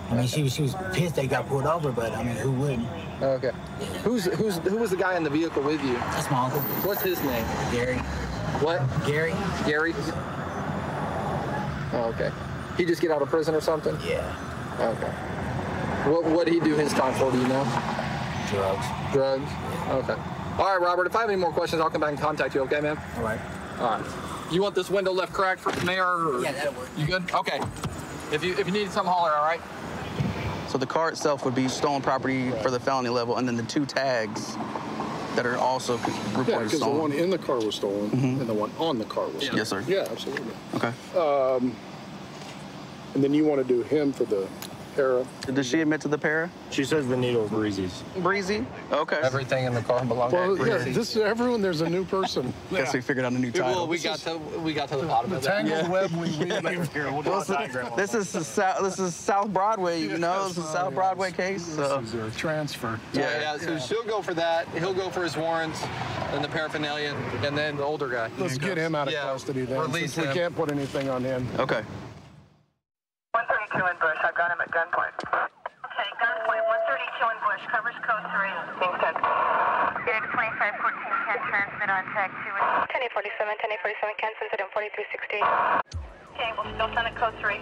[SPEAKER 5] I mean, she was pissed they got pulled over, but, I mean, who wouldn't?
[SPEAKER 17] Okay. Who was the guy in the vehicle with you?
[SPEAKER 5] That's my uncle.
[SPEAKER 17] What's his name?
[SPEAKER 5] Gary.
[SPEAKER 17] What?
[SPEAKER 5] Gary.
[SPEAKER 17] Gary? Oh, okay. He just get out of prison or something?
[SPEAKER 5] Yeah.
[SPEAKER 17] Okay. What did he do his time for, do you know?
[SPEAKER 5] Drugs.
[SPEAKER 17] Drugs? Okay. All right, Robert, if I have any more questions, I'll come back and contact you, okay, man?
[SPEAKER 5] All right.
[SPEAKER 17] All right. You want this window left cracked from there? Or...
[SPEAKER 5] Yeah, that'll work.
[SPEAKER 17] You good? Okay. If you need something, holler, all right? So the car itself would be stolen property for the felony level, and then the two tags that are also reported
[SPEAKER 7] because the
[SPEAKER 17] stolen.
[SPEAKER 7] one in the car was stolen, and the one on the car was stolen.
[SPEAKER 17] Yes, sir.
[SPEAKER 7] Yeah, absolutely.
[SPEAKER 17] Okay.
[SPEAKER 7] And then you want to do him for the para.
[SPEAKER 17] Did she admit to the para?
[SPEAKER 7] She says the needle's Breezy's.
[SPEAKER 17] Breezy? Okay. Everything in the car belonged to
[SPEAKER 7] Well, yeah,
[SPEAKER 17] Breezy.
[SPEAKER 7] this is everyone. There's a new person.
[SPEAKER 17] Guess we figured out a new title. Well, we got to the bottom of that.
[SPEAKER 7] Tangled web.
[SPEAKER 17] This is South Broadway. You know, this is South Broadway case. So.
[SPEAKER 7] This is a transfer.
[SPEAKER 17] Yeah. So she'll go for that. He'll go for his warrants and the paraphernalia, and then the older guy.
[SPEAKER 7] Let's get him out of custody then.
[SPEAKER 17] Release
[SPEAKER 7] since
[SPEAKER 17] him.
[SPEAKER 7] We can't put anything on him.
[SPEAKER 17] Okay.
[SPEAKER 15] 132 in Bush. I've got him at gunpoint. Okay, gunpoint. 132 in Bush. Covers code 3. Being sent. Phoenix 2514 can transmit on tag 2. 1047 can send it on 4360. Okay, we'll still send it code 3.